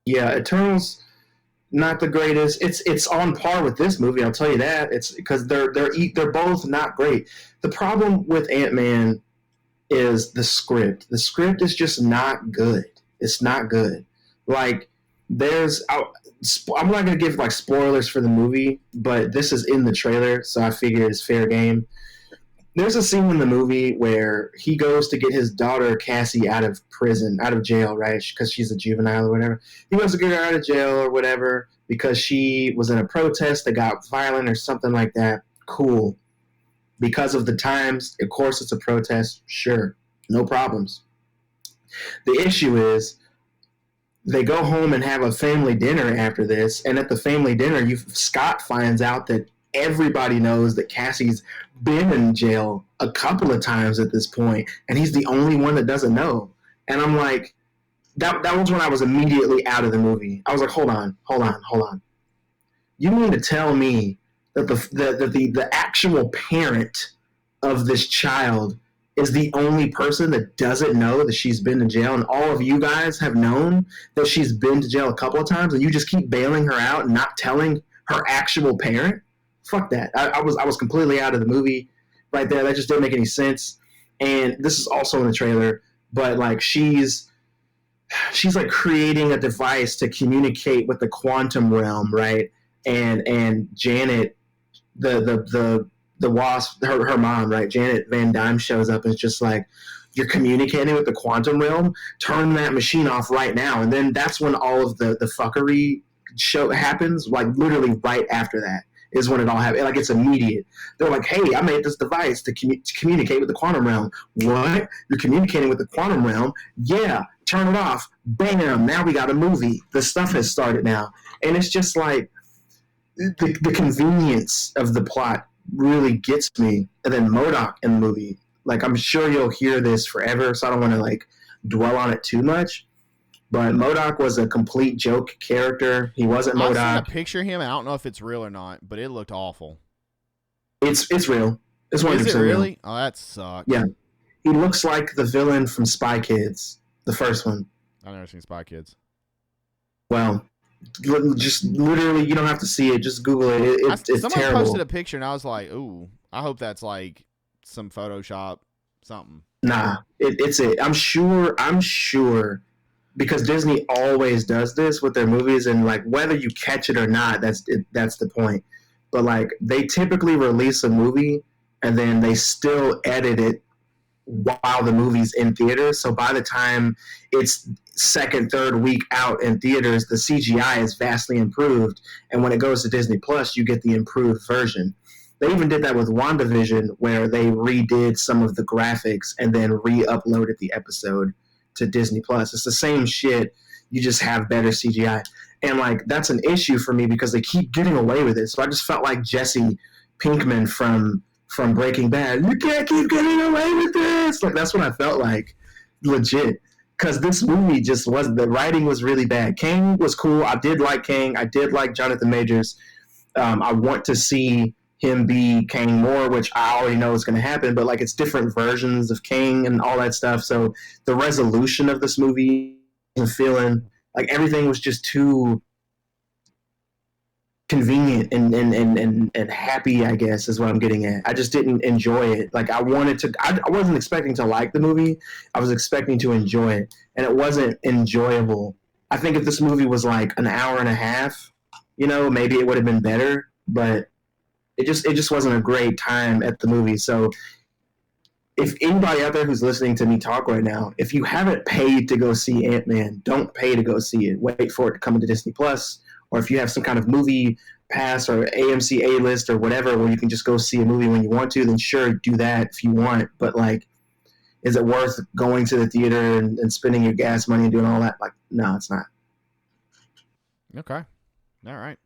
Yeah, Eternals, not the greatest. It's on par with this movie, I'll tell you that. It's because they're both not great. The problem with Ant-Man is the script. The script is just not good. It's not good. Like, I'm not going to give like spoilers for the movie, but this is in the trailer, so I figure it's fair game. There's a scene in the movie where he goes to get his daughter Cassie out of jail, right? Because she's a juvenile or whatever. He wants to get her out of jail or whatever because she was in a protest that got violent or something like that. Cool. Because of the times, of course it's a protest. Sure. No problems. The issue is they go home and have a family dinner after this, and at the family dinner, Scott finds out that everybody knows that Cassie's been in jail a couple of times at this point, and he's the only one that doesn't know. And I'm like, that was when I was immediately out of the movie. I was like, hold on. You mean to tell me that the actual parent of this child is the only person that doesn't know that she's been to jail, and all of you guys have known that she's been to jail a couple of times, and you just keep bailing her out and not telling her actual parent? Fuck that. I was completely out of the movie right there. That just didn't make any sense. And this is also in the trailer, but like she's like creating a device to communicate with the quantum realm, right? And Janet, the Wasp, her mom, right? Janet Van Dyne shows up and it's just like, you're communicating with the quantum realm? Turn that machine off right now. And then that's when all of the fuckery show happens, like literally right after that is when it all happens. Like, it's immediate. They're like, hey, I made this device to communicate with the quantum realm. What? You're communicating with the quantum realm? Yeah, turn it off. Bam, now we got a movie. The stuff has started now. And it's just like, the convenience of the plot really gets me. And then MODOK in the movie, like, I'm sure you'll hear this forever, so I don't want to like dwell on it too much. But MODOK was a complete joke character. He wasn't MODOK. I've seen a picture of him, and I don't know if it's real or not, but it looked awful. It's real. It's 100% Is it really? real. Oh, that sucks. Yeah. He looks like the villain from Spy Kids, the first one. I've never seen Spy Kids. Well, just literally, you don't have to see it. Just Google it. It's Someone terrible. posted a picture, and I was like, ooh, I hope that's like some Photoshop something. Nah, it's it. I'm sure, because Disney always does this with their movies, and like whether you catch it or not, that's the point. But like they typically release a movie and then they still edit it while the movie's in theaters. So by the time it's second, third week out in theaters, the CGI is vastly improved, and when it goes to Disney Plus, you get the improved version. They even did that with WandaVision, where they redid some of the graphics and then re-uploaded the episode to Disney Plus. It's the same shit. You just have better CGI. And like that's an issue for me because they keep getting away with it. So I just felt like Jesse Pinkman from Breaking Bad. You can't keep getting away with this. Like that's what I felt like, legit. Because this movie just wasn't. The writing was really bad. Kang was cool. I did like Kang. I did like Jonathan Majors. I want to see him be Kang more, which I already know is going to happen. But like it's different versions of Kang and all that stuff. So the resolution of this movie, I'm feeling like everything was just too convenient and happy, I guess, is what I'm getting at. I just didn't enjoy it. Like I wanted to, I wasn't expecting to like the movie. I was expecting to enjoy it, and it wasn't enjoyable. I think if this movie was like an hour and a half, maybe it would have been better, but it just wasn't a great time at the movie. So if anybody out there who's listening to me talk right now, if you haven't paid to go see Ant-Man, don't pay to go see it. Wait for it to come into Disney Plus. Or if you have some kind of movie pass or AMC A-list or whatever where you can just go see a movie when you want to, then sure, do that if you want. But, like, is it worth going to the theater and spending your gas money and doing all that? Like, no, it's not. Okay. All right.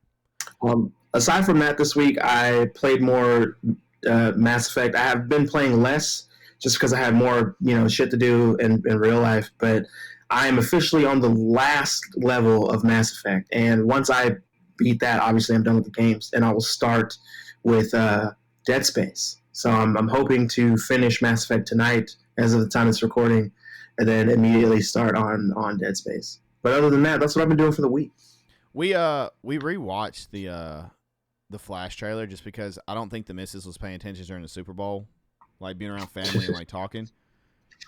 Aside from that, this week I played more Mass Effect. I have been playing less just because I had more, shit to do in real life. But I am officially on the last level of Mass Effect, and once I beat that, obviously I'm done with the games, and I will start with Dead Space. So I'm hoping to finish Mass Effect tonight, as of the time it's recording, and then immediately start on Dead Space. But other than that, that's what I've been doing for the week. We rewatched the Flash trailer just because I don't think the missus was paying attention during the Super Bowl, like being around family and like talking.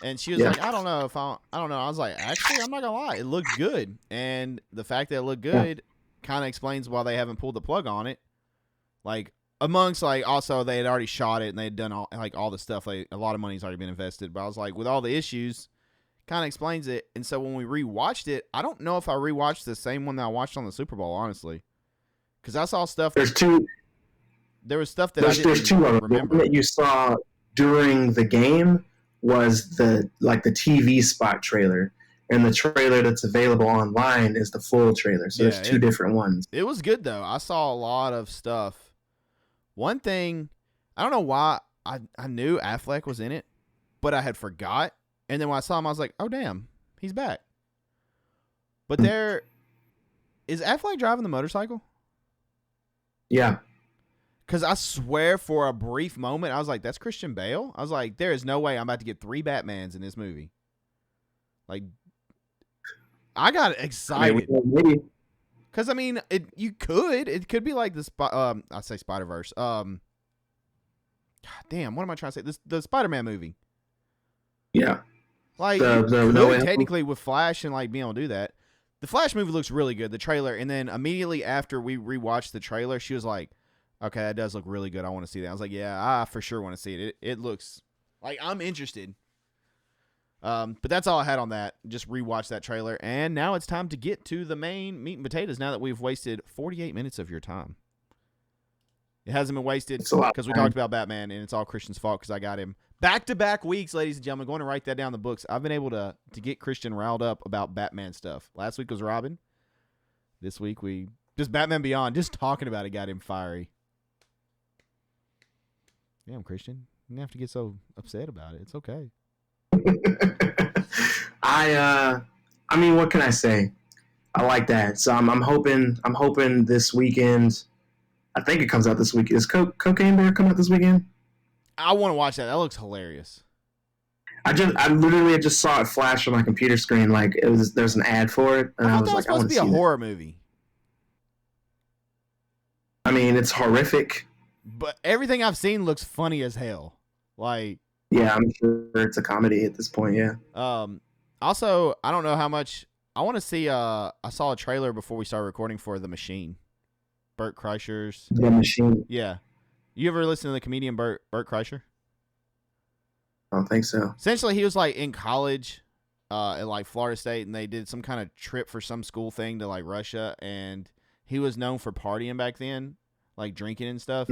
And she was like, I don't know. I was like, actually, I'm not going to lie. It looked good. And the fact that it looked good kind of explains why they haven't pulled the plug on it. Like, amongst, like, also they had already shot it and they had done all the stuff. Like, a lot of money's already been invested. But I was like, with all the issues, kind of explains it. And so when we rewatched it, I don't know if I rewatched the same one that I watched on the Super Bowl, honestly. Because I saw stuff. There was stuff that I didn't two of them. remember. The one that you saw during the game was the TV spot trailer, and the trailer that's available online is the full trailer. So there's two different ones. It was good though. I saw a lot of stuff. One thing, I don't know why I knew Affleck was in it, but I had forgot. And then when I saw him, I was like, oh damn, he's back. But is Affleck driving the motorcycle? Yeah. Because I swear for a brief moment, I was like, that's Christian Bale? I was like, there is no way I'm about to get 3 Batmans in this movie. Like, I got excited. Because, it could be like the, I say Spider-Verse. Damn, what am I trying to say? The Spider-Man movie. Yeah. Like, technically with Flash and, like, being able to do that. The Flash movie looks really good, the trailer. And then immediately after we rewatched the trailer, she was like, okay, that does look really good. I want to see that. I was like, yeah, I for sure want to see it. It looks like I'm interested. But that's all I had on that. Just rewatch that trailer. And now it's time to get to the main meat and potatoes now that we've wasted 48 minutes of your time. It hasn't been wasted because we talked about Batman, and it's all Christian's fault because I got him back-to-back weeks, ladies and gentlemen. Going to write that down in the books. I've been able to get Christian riled up about Batman stuff. Last week was Robin. This week just Batman Beyond. Just talking about it got him fiery. Damn, Christian. You don't have to get so upset about it. It's okay. I mean, what can I say? I like that. So I'm hoping this weekend. I think it comes out this week. Is Cocaine Bear come out this weekend? I want to watch that. That looks hilarious. I literally just saw it flash on my computer screen. Like there's an ad for it, and I was like, I want to see it. Supposed to be a horror movie. I mean, it's horrific. But everything I've seen looks funny as hell. Like, yeah, I'm sure it's a comedy at this point. Yeah. Also, I don't know how much I want to see. I saw a trailer before we started recording for The Machine. Bert Kreischer's The Machine. Yeah. You ever listen to the comedian Bert Kreischer? I don't think so. Essentially, he was like in college, at like Florida State, and they did some kind of trip for some school thing to like Russia, and he was known for partying back then. Like drinking and stuff,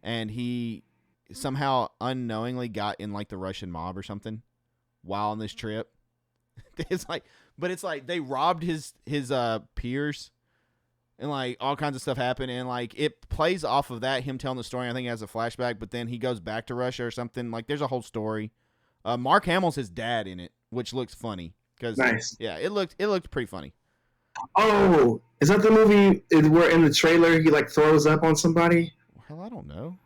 and he somehow unknowingly got in like the Russian mob or something while on this trip. It's like they robbed his peers and like all kinds of stuff happen, and like it plays off of that, him telling the story. I think he has a flashback, but then he goes back to Russia or something. Like there's a whole story. Mark Hamill's his dad in it, which looks funny because Nice. yeah, it looked pretty funny. Oh, is that the movie where in the trailer he like throws up on somebody? Hell, I don't know.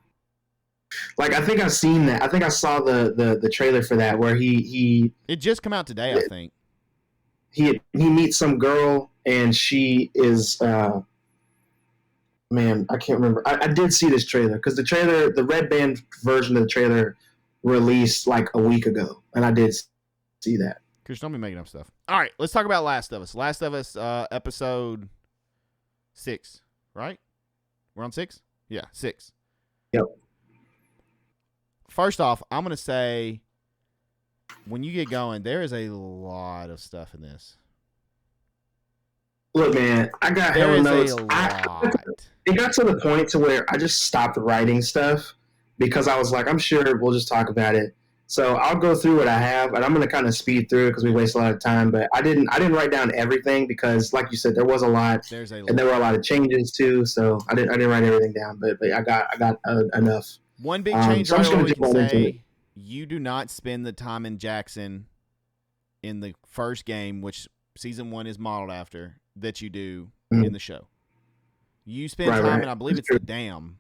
Like I think I've seen that. I think I saw the trailer for that where he It just come out today, I think. He meets some girl and she is man, I can't remember. I did see this trailer because the red band version of the trailer released like a week ago, and I did see that. Chris, don't be making up stuff. All right, let's talk about Last of Us. Last of Us, episode 6, right? We're on 6? Yeah, 6. Yep. First off, I'm going to say when you get going, there is a lot of stuff in this. Look, man, I got hella notes. It got to the point to where I just stopped writing stuff because I was like, I'm sure we'll just talk about it. So I'll go through what I have, and I'm going to kind of speed through it because we waste a lot of time. But I didn't write down everything because, like you said, there was a lot, and there were a lot of changes too. So I didn't write everything down, but I got enough. One big change right away we can say, you do not spend the time in Jackson in the first game, which season 1 is modeled after, that you do in the show. You spend time, and I believe it's the dam,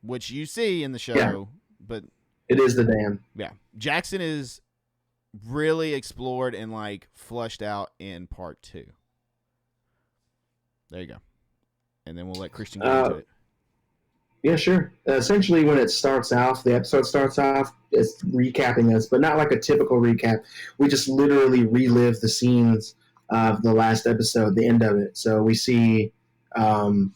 which you see in the show, but it is the dam. Yeah, Jackson is really explored and like flushed out in part 2. There you go, and then we'll let Christian get into it. Yeah, sure. Essentially, when it starts off, the episode starts off, it's recapping us, but not like a typical recap. We just literally relive the scenes of the last episode, the end of it. So we see, what's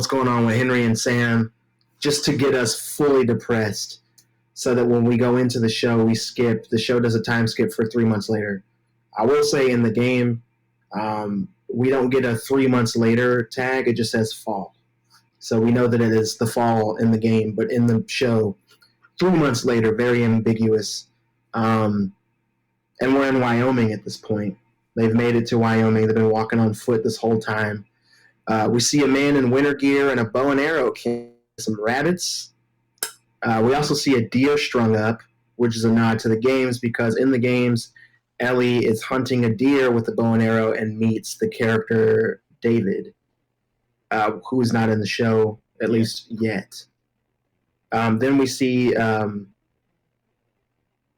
going on with Henry and Sam, just to get us fully depressed, so that when we go into the show, the show does a time skip for 3 months later. I will say in the game, we don't get a 3 months later tag. It just says fall. So we know that it is the fall in the game, but in the show, 3 months later, very ambiguous. And we're in Wyoming at this point. They've made it to Wyoming. They've been walking on foot this whole time. We see a man in winter gear and a bow and arrow killing some rabbits. We also see a deer strung up, which is a nod to the games because in the games, Ellie is hunting a deer with a bow and arrow and meets the character David, who is not in the show, at least yet. Then we see that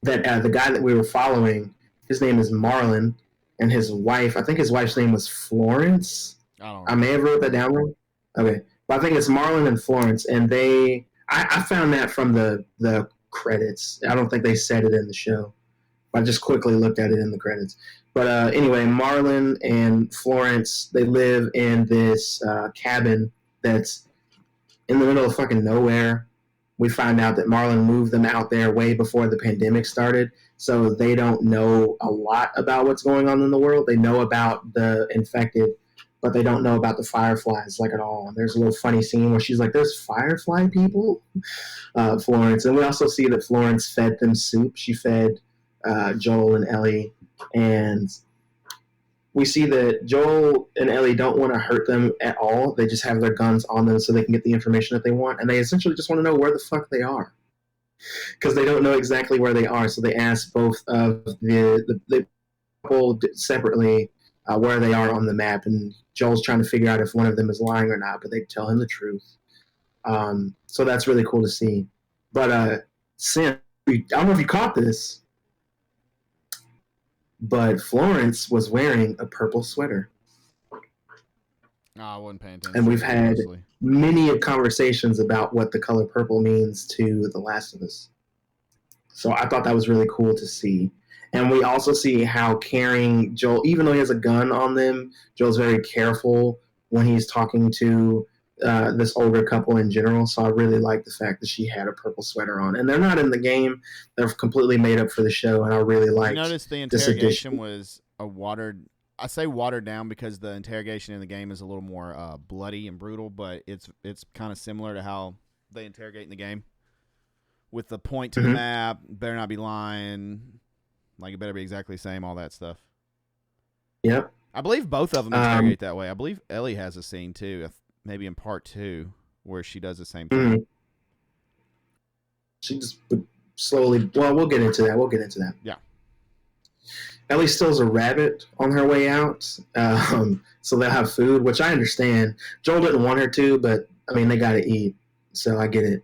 the guy that we were following, his name is Marlon, and his wife, I think his wife's name was Florence. I may have wrote that down wrong. Okay. But I think it's Marlon and Florence, and I found that from the credits. I don't think they said it in the show. I just quickly looked at it in the credits. But anyway, Marlon and Florence, they live in this cabin that's in the middle of fucking nowhere. We find out that Marlon moved them out there way before the pandemic started, so they don't know a lot about what's going on in the world. They know about the infected, but they don't know about the fireflies like at all. And there's a little funny scene where she's like, "There's firefly people?" Florence. And we also see that Florence fed them soup. She fed Joel and Ellie, and we see that Joel and Ellie don't want to hurt them at all. They just have their guns on them so they can get the information that they want, and they essentially just want to know where the fuck they are because they don't know exactly where they are. So they ask both of the couple separately where they are on the map, and Joel's trying to figure out if one of them is lying or not, but they tell him the truth. So that's really cool to see. But Sin, I don't know if you caught this, but Florence was wearing a purple sweater. I wasn't paying attention. And we've had many conversations about what the color purple means to The Last of Us. So I thought that was really cool to see. And we also see how caring Joel, even though he has a gun on them, Joel's very careful when he's talking to this older couple in general. So I really like the fact that she had a purple sweater on. And they're not in the game. They're completely made up for the show. And I really like this. Notice the interrogation was a watered down because the interrogation in the game is a little more bloody and brutal, but it's kind of similar to how they interrogate in the game. With the point to the map, better not be lying. Like, it better be exactly the same, all that stuff. Yep. I believe both of them Um, interrogate that way. I believe Ellie has a scene too, maybe in part 2, where she does the same thing. mm, she just slowly. Well, we'll get into that. We'll get into that. Yeah. Ellie steals a rabbit on her way out, so they'll have food, which I understand. Joel didn't want her to, but I mean they got to eat, so I get it.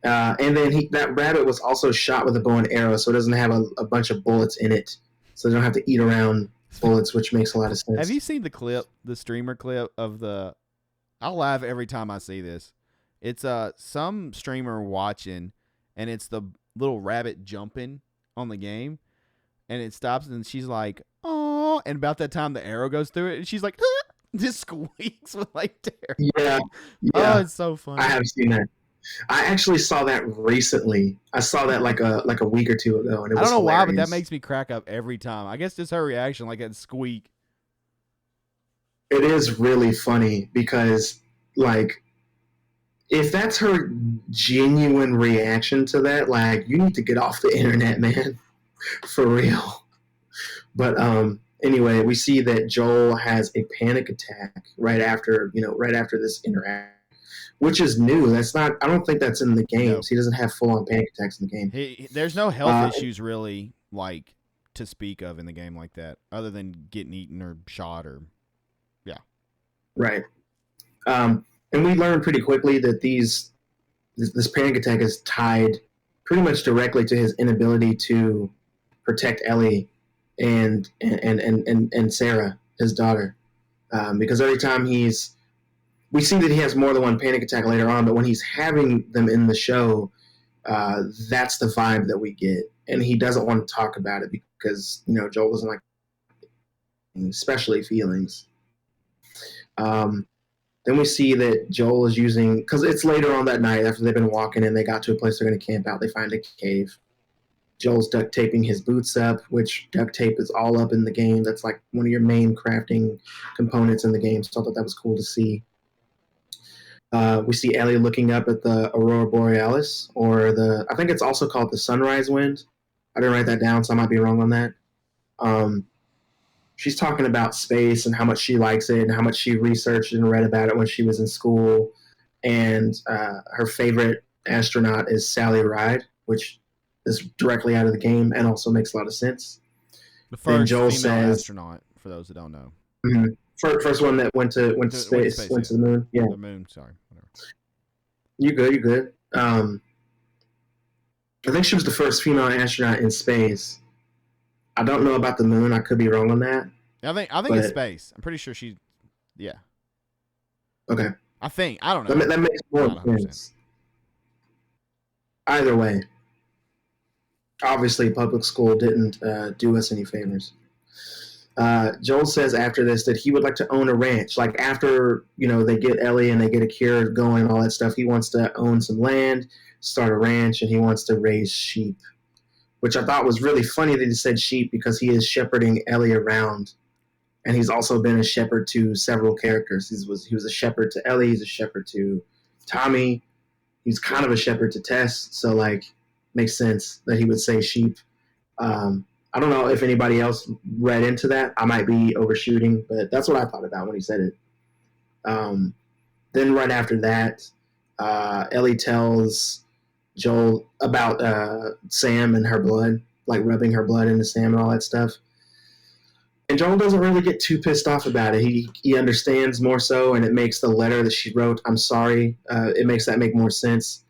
And then that rabbit was also shot with a bow and arrow, so it doesn't have a bunch of bullets in it, so they don't have to eat around bullets, which makes a lot of sense. Have you seen the streamer clip of the? I'll laugh every time I see this. It's some streamer watching, and it's the little rabbit jumping on the game, and it stops, and she's like, "Oh!" And about that time, the arrow goes through it, and she's like, just squeaks with like terror. Yeah, Oh, it's so funny. I have seen that. I actually saw that recently. I saw that like a week or two ago, and it was I don't know hilarious. why, but that makes me crack up every time. I guess just her reaction, like that squeak. It is really funny because, like, if that's her genuine reaction to that, like, you need to get off the internet, man, for real. But anyway, we see that Joel has a panic attack right after this interaction, which is new. That's not. I don't think that's in the games. No. He doesn't have full on panic attacks in the game. There's no health issues really, like, to speak of in the game like that, other than getting eaten or shot or, yeah. Right. And we learned pretty quickly that this panic attack is tied pretty much directly to his inability to protect Ellie and Sarah, his daughter, because every time we see that he has more than one panic attack later on, but when he's having them in the show, that's the vibe that we get, and he doesn't want to talk about it because Joel doesn't like, especially feelings. Then we see that Joel is using, because it's later on that night after they've been walking and they got to a place they're going to camp out. They find a cave. Joel's duct taping his boots up, which duct tape is all up in the game. That's like one of your main crafting components in the game. So I thought that was cool to see. We see Ellie looking up at the Aurora Borealis, or I think it's also called the Sunrise Wind. I didn't write that down, so I might be wrong on that. She's talking about space and how much she likes it and how much she researched and read about it when she was in school. And her favorite astronaut is Sally Ride, which is directly out of the game and also makes a lot of sense. The first Joel female astronaut, for those that don't know. Mm-hmm. First one that went to space, went to the moon. Yeah, the moon. Sorry, whatever. You're good. I think she was the first female astronaut in space. I don't know about the moon. I could be wrong on that. I think it's space. I'm pretty sure she. Yeah. Okay. I think. I don't know. That makes more sense. Either way, obviously, public school didn't do us any favors. Joel says after this that he would like to own a ranch. Like after they get Ellie and they get a cure going and all that stuff, he wants to own some land, start a ranch, and he wants to raise sheep. Which I thought was really funny that he said sheep because he is shepherding Ellie around, and he's also been a shepherd to several characters. He was a shepherd to Ellie. He's a shepherd to Tommy. He's kind of a shepherd to Tess. So like, makes sense that he would say sheep. I don't know if anybody else read into that. I might be overshooting, but that's what I thought about when he said it. Then right after that, Ellie tells Joel about Sam and her blood, like rubbing her blood into Sam and all that stuff. And Joel doesn't really get too pissed off about it. He understands more so, and it makes the letter that she wrote, "I'm sorry," it makes that make more sense.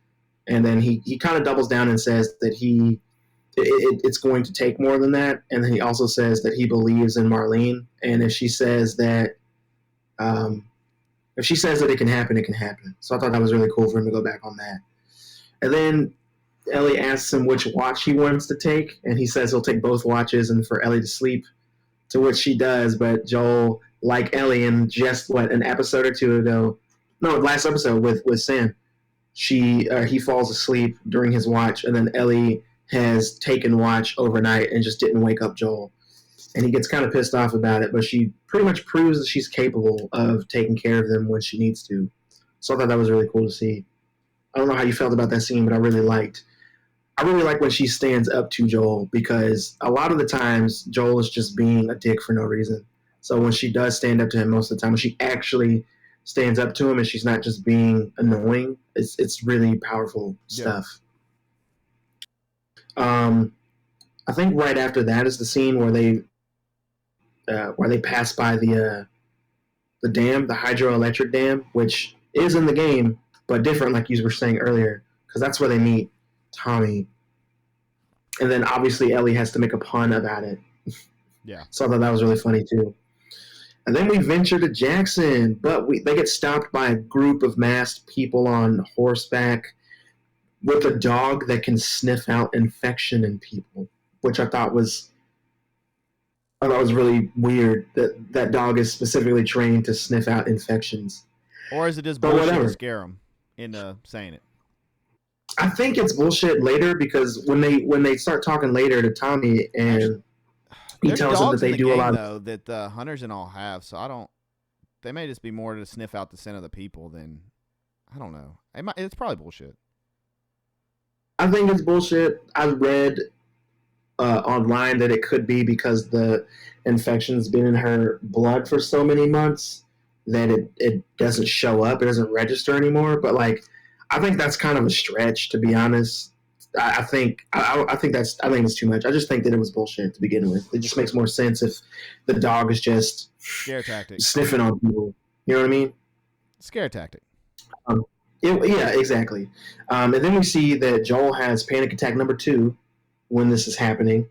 And then he kind of doubles down and says that it's going to take more than that. And then he also says that he believes in Marlene. And if she says that it can happen, it can happen. So I thought that was really cool for him to go back on that. And then Ellie asks him which watch he wants to take, and he says he'll take both watches and for Ellie to sleep, to which she does. But Joel, like Ellie in just an episode or two ago, no, last episode with Sam, he falls asleep during his watch, and then Ellie has taken watch overnight and just didn't wake up Joel. And he gets kind of pissed off about it, but she pretty much proves that she's capable of taking care of them when she needs to. So I thought that was really cool to see. I don't know how you felt about that scene, but I really like when she stands up to Joel, because a lot of the times Joel is just being a dick for no reason. So when she does stand up to him most of the time, when she actually stands up to him and she's not just being annoying, it's really powerful stuff. I think right after that is the scene where they pass by the dam, the hydroelectric dam, which is in the game but different, like you were saying earlier, because that's where they meet Tommy, and then obviously Ellie has to make a pun about it. Yeah. So I thought that was really funny too. And then we venture to Jackson, but they get stopped by a group of masked people on horseback with a dog that can sniff out infection in people, which I thought was really weird. That dog is specifically trained to sniff out infections. Or is it just bullshit to scare them into saying it? I think it's bullshit later, because when they start talking later to Tommy and he tells them that they do a lot though that the hunters and all have, so I don't. They may just be more to sniff out the scent of the people than, I don't know. It's probably bullshit. I think it's bullshit. I read online that it could be because the infection's been in her blood for so many months that it doesn't show up, it doesn't register anymore. But like, I think that's kind of a stretch, to be honest. I think it's too much. I just think that it was bullshit to begin with. It just makes more sense if the dog is just scare tactic, sniffing on people. You know what I mean? Scare tactic. Yeah, exactly. And then we see that Joel has panic attack number 2 when this is happening,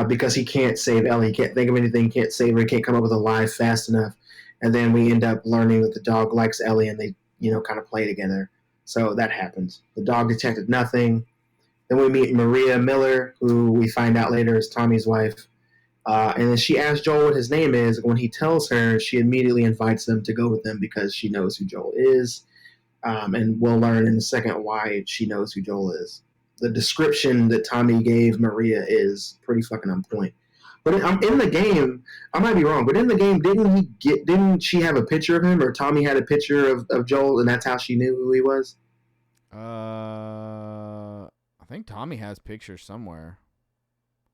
because he can't save Ellie. He can't think of anything. He can't save her. He can't come up with a lie fast enough. And then we end up learning that the dog likes Ellie, and they, kind of play together. So that happens. The dog detected nothing. Then we meet Maria Miller, who we find out later is Tommy's wife. And then she asks Joel what his name is. When he tells her, she immediately invites them to go with them because she knows who Joel is. And we'll learn in a second why she knows who Joel is. The description that Tommy gave Maria is pretty fucking on point. But in the game, I might be wrong, but in the game, didn't she have a picture of him, or Tommy had a picture of Joel, and that's how she knew who he was? I think Tommy has pictures somewhere.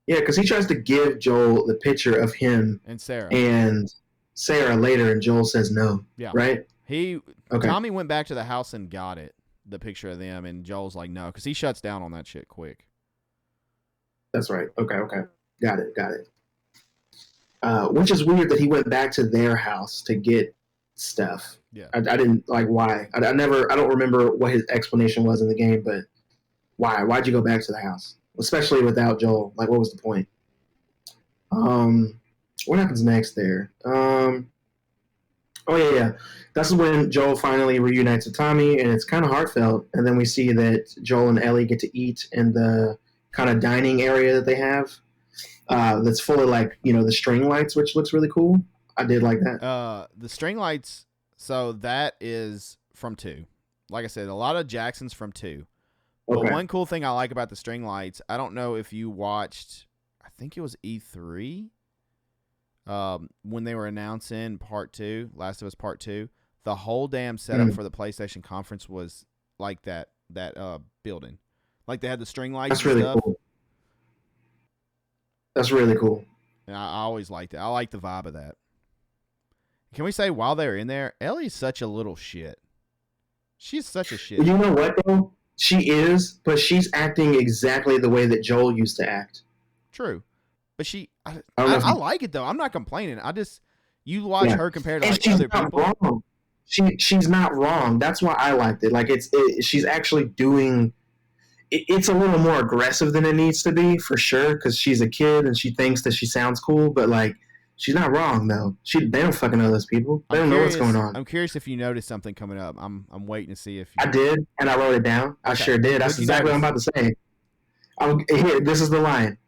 Yeah, because he tries to give Joel the picture of him and Sarah later, and Joel says no. Yeah. Right? Tommy went back to the house and got the picture of them, and Joel's like, no, because he shuts down on that shit quick. That's right. Okay. Got it. Which is weird that he went back to their house to get stuff. Yeah. I didn't, like, why? I don't remember what his explanation was in the game, but why? Why'd you go back to the house? Especially without Joel. Like, what was the point? What happens next there? Oh, yeah. That's when Joel finally reunites with Tommy, and it's kind of heartfelt. And then we see that Joel and Ellie get to eat in the kind of dining area that they have. That's full of, like, the string lights, which looks really cool. I did like that. The string lights, so that is from 2. Like I said, a lot of Jackson's from 2. Okay. But one cool thing I like about the string lights, I don't know if you watched, I think it was E3, when they were announcing Part 2, Last of Us Part 2, the whole damn setup for the PlayStation conference was like that building. Like, they had the string lights. That's really cool. That's really cool. And I always liked it. I like the vibe of that. Can we say, while they're in there, Ellie's such a little shit. She's such a shit. You know what, though? She is, but she's acting exactly the way that Joel used to act. True. But I like it, though. I'm not complaining. You watch her compared to, like, other people. Wrong. She's not wrong. That's why I liked it. Like, she's actually doing... It's a little more aggressive than it needs to be, for sure, because she's a kid and she thinks that she sounds cool, but, like, she's not wrong, though. They don't fucking know those people. They don't know what's going on. I'm curious if you noticed something coming up. I'm waiting to see if you... I did, and I wrote it down. Okay. I sure did. That's exactly what I'm about to say. Here, this is the line.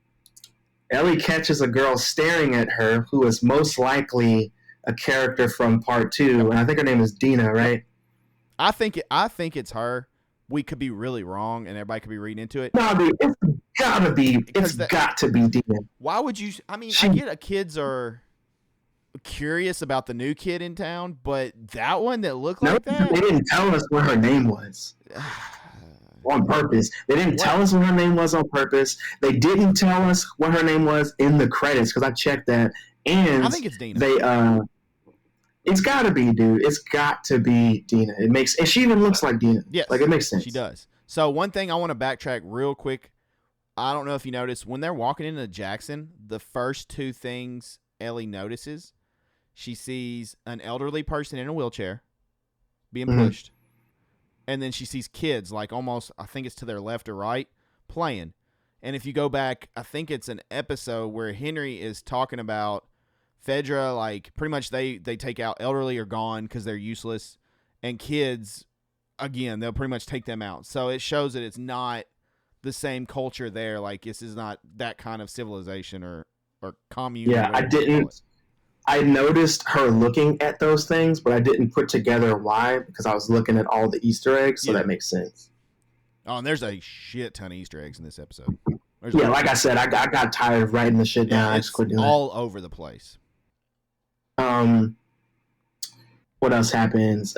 Ellie catches a girl staring at her who is most likely a character from Part 2, and I think her name is Dina, right? I think it's her. We could be really wrong, and everybody could be reading into it. No, dude, it's got to be Dina. Why would you? I mean, I get kids are curious about the new kid in town, but that one that looked like that? They didn't tell us what her name was. On purpose. They didn't tell us what her name was on purpose. They didn't tell us what her name was in the credits, because I checked that, And I think it's Dina. they it's got to be, dude. It's got to be Dina. It makes, and she even looks like Dina. Yes, Like, it makes sense. she does. So one thing I want to backtrack real quick. I don't know if you noticed when they're walking into Jackson, the first two things Ellie notices, she sees an elderly person in a wheelchair being pushed, and then she sees kids, like almost, I think it's to their left or right, playing. And if you go back, I think it's an episode where Henry is talking about Fedra, like pretty much they take out elderly or gone because they're useless, and kids, again, they'll pretty much take them out. So it shows that it's not the same culture there. Like, this is not that kind of civilization or commune. Yeah, I didn't. I noticed her looking at those things, but I didn't put together why, because I was looking at all the Easter eggs, so that makes sense. Oh, and there's a shit ton of Easter eggs in this episode. Yeah, like I said, I got tired of writing the shit down. I just quit doing all over the place. What else happens?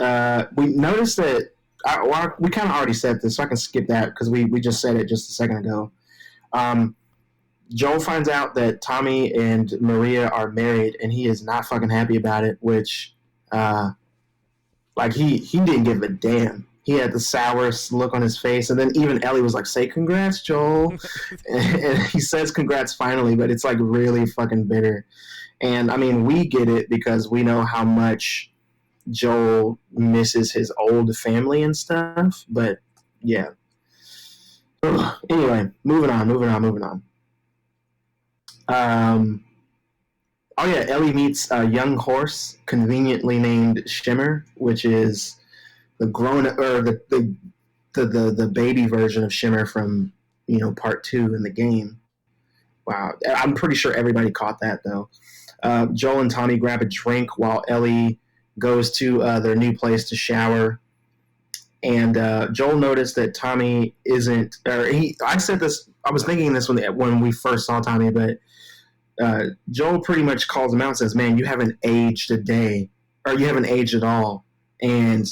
We noticed that we kind of already said this, so I can skip that because we just said it just a second ago. Joel finds out that Tommy and Maria are married, and he is not fucking happy about it, which, like, he didn't give a damn. He had the sourest look on his face, and then even Ellie was like, say congrats, Joel. and he says congrats finally, but it's, like, really fucking bitter. And, I mean, we get it because we know how much Joel misses his old family and stuff, but, yeah. Ugh. Anyway, moving on. Oh yeah, Ellie meets a young horse conveniently named Shimmer, which is the the baby version of Shimmer from, part 2 in the game. Wow, I'm pretty sure everybody caught that though. Joel and Tommy grab a drink while Ellie goes to their new place to shower. And Joel noticed that Tommy isn't, I said this, I was thinking this when we first saw Tommy, but Joel pretty much calls him out and says, man, you haven't aged a day, or you haven't aged at all. And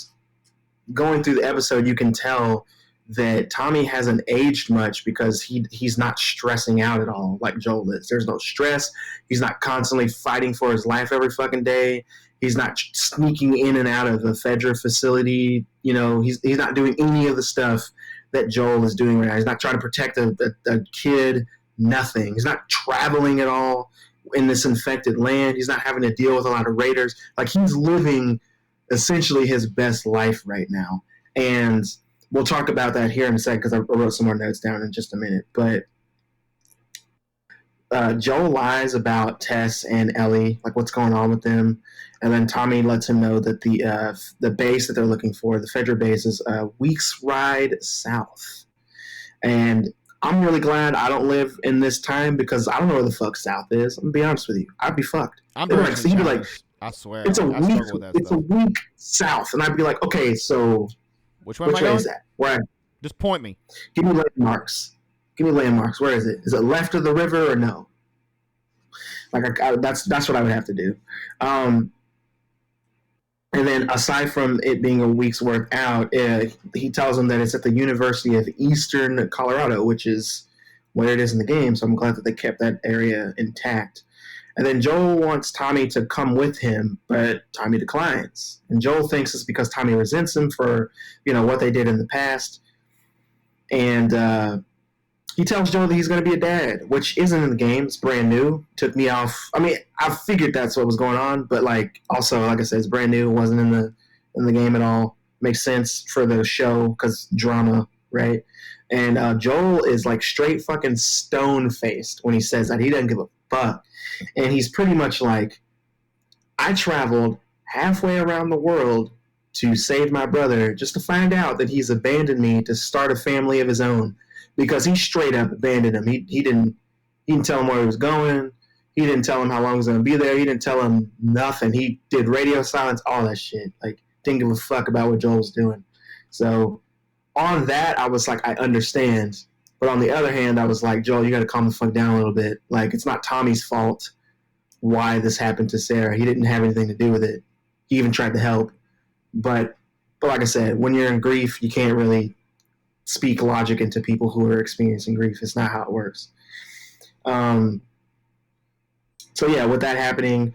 going through the episode, you can tell that Tommy hasn't aged much because he's not stressing out at all like Joel is. There's no stress. He's not constantly fighting for his life every fucking day. He's not sneaking in and out of the Fedra facility. He's not doing any of the stuff that Joel is doing right now. He's not trying to protect a kid. Nothing. He's not traveling at all in this infected land. He's not having to deal with a lot of raiders. Like, he's living essentially his best life right now. And we'll talk about that here in a second because I wrote some more notes down in just a minute. But Joel lies about Tess and Ellie, like what's going on with them. And then Tommy lets him know that the base that they're looking for, the Fedra base, is a week's ride south. And I'm really glad I don't live in this time because I don't know where the fuck south is. I'm going to be honest with you. I'd be fucked. I'm like, so you'd be like, I swear. It's a week south. And I'd be like, okay, so which way is that? Where? Just point me. Give me landmarks. Where is it? Is it left of the river or no? Like, that's what I would have to do. And then aside from it being a week's worth out, he tells them that it's at the University of Eastern Colorado, which is where it is in the game. So I'm glad that they kept that area intact. And then Joel wants Tommy to come with him, but Tommy declines. And Joel thinks it's because Tommy resents him for, what they did in the past. And he tells Joel that he's going to be a dad, which isn't in the game. It's brand new. Took me off. I mean, I figured that's what was going on, but also, like I said, it's brand new. It wasn't in the game at all. Makes sense for the show because drama, right? And Joel is like straight fucking stone faced when he says that. He doesn't give a fuck, and he's pretty much like, I traveled halfway around the world to save my brother just to find out that he's abandoned me to start a family of his own. Because he straight up abandoned him. He didn't tell him where he was going. He didn't tell him how long he was going to be there. He didn't tell him nothing. He did radio silence, all that shit. Like, didn't give a fuck about what Joel was doing. So on that, I was like, I understand. But on the other hand, I was like, Joel, you got to calm the fuck down a little bit. Like, it's not Tommy's fault why this happened to Sarah. He didn't have anything to do with it. He even tried to help. But like I said, when you're in grief, you can't really speak logic into people who are experiencing grief. It's not how it works. So yeah, with that happening,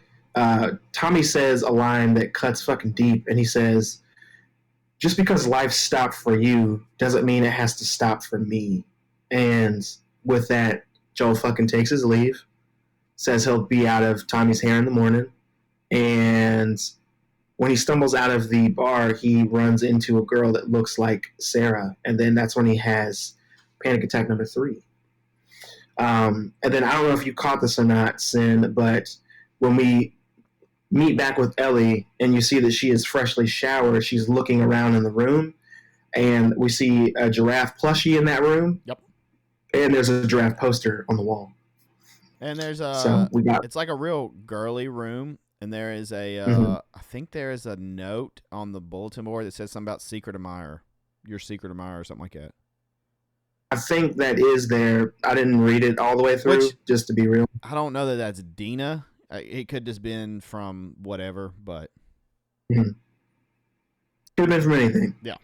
Tommy says a line that cuts fucking deep, and he says, "Just because life stopped for you doesn't mean it has to stop for me." And with that, Joel fucking takes his leave, says he'll be out of Tommy's hair in the morning, and when he stumbles out of the bar, he runs into a girl that looks like Sarah, and then that's when he has panic attack number 3. And then I don't know if you caught this or not, Sin, but when we meet back with Ellie and you see that she is freshly showered, she's looking around in the room, and we see a giraffe plushie in that room. Yep. And there's a giraffe poster on the wall. And there's So we got. it's like a real girly room, and there is a Mhm. I think there is a note on the bulletin board that says something about secret admirer, your secret admirer, or something like that. I think that is there. I didn't read it all the way through, Which just to be real. I don't know that that's Dina. It could just been from whatever, but Mhm. Could have been from anything. yeah.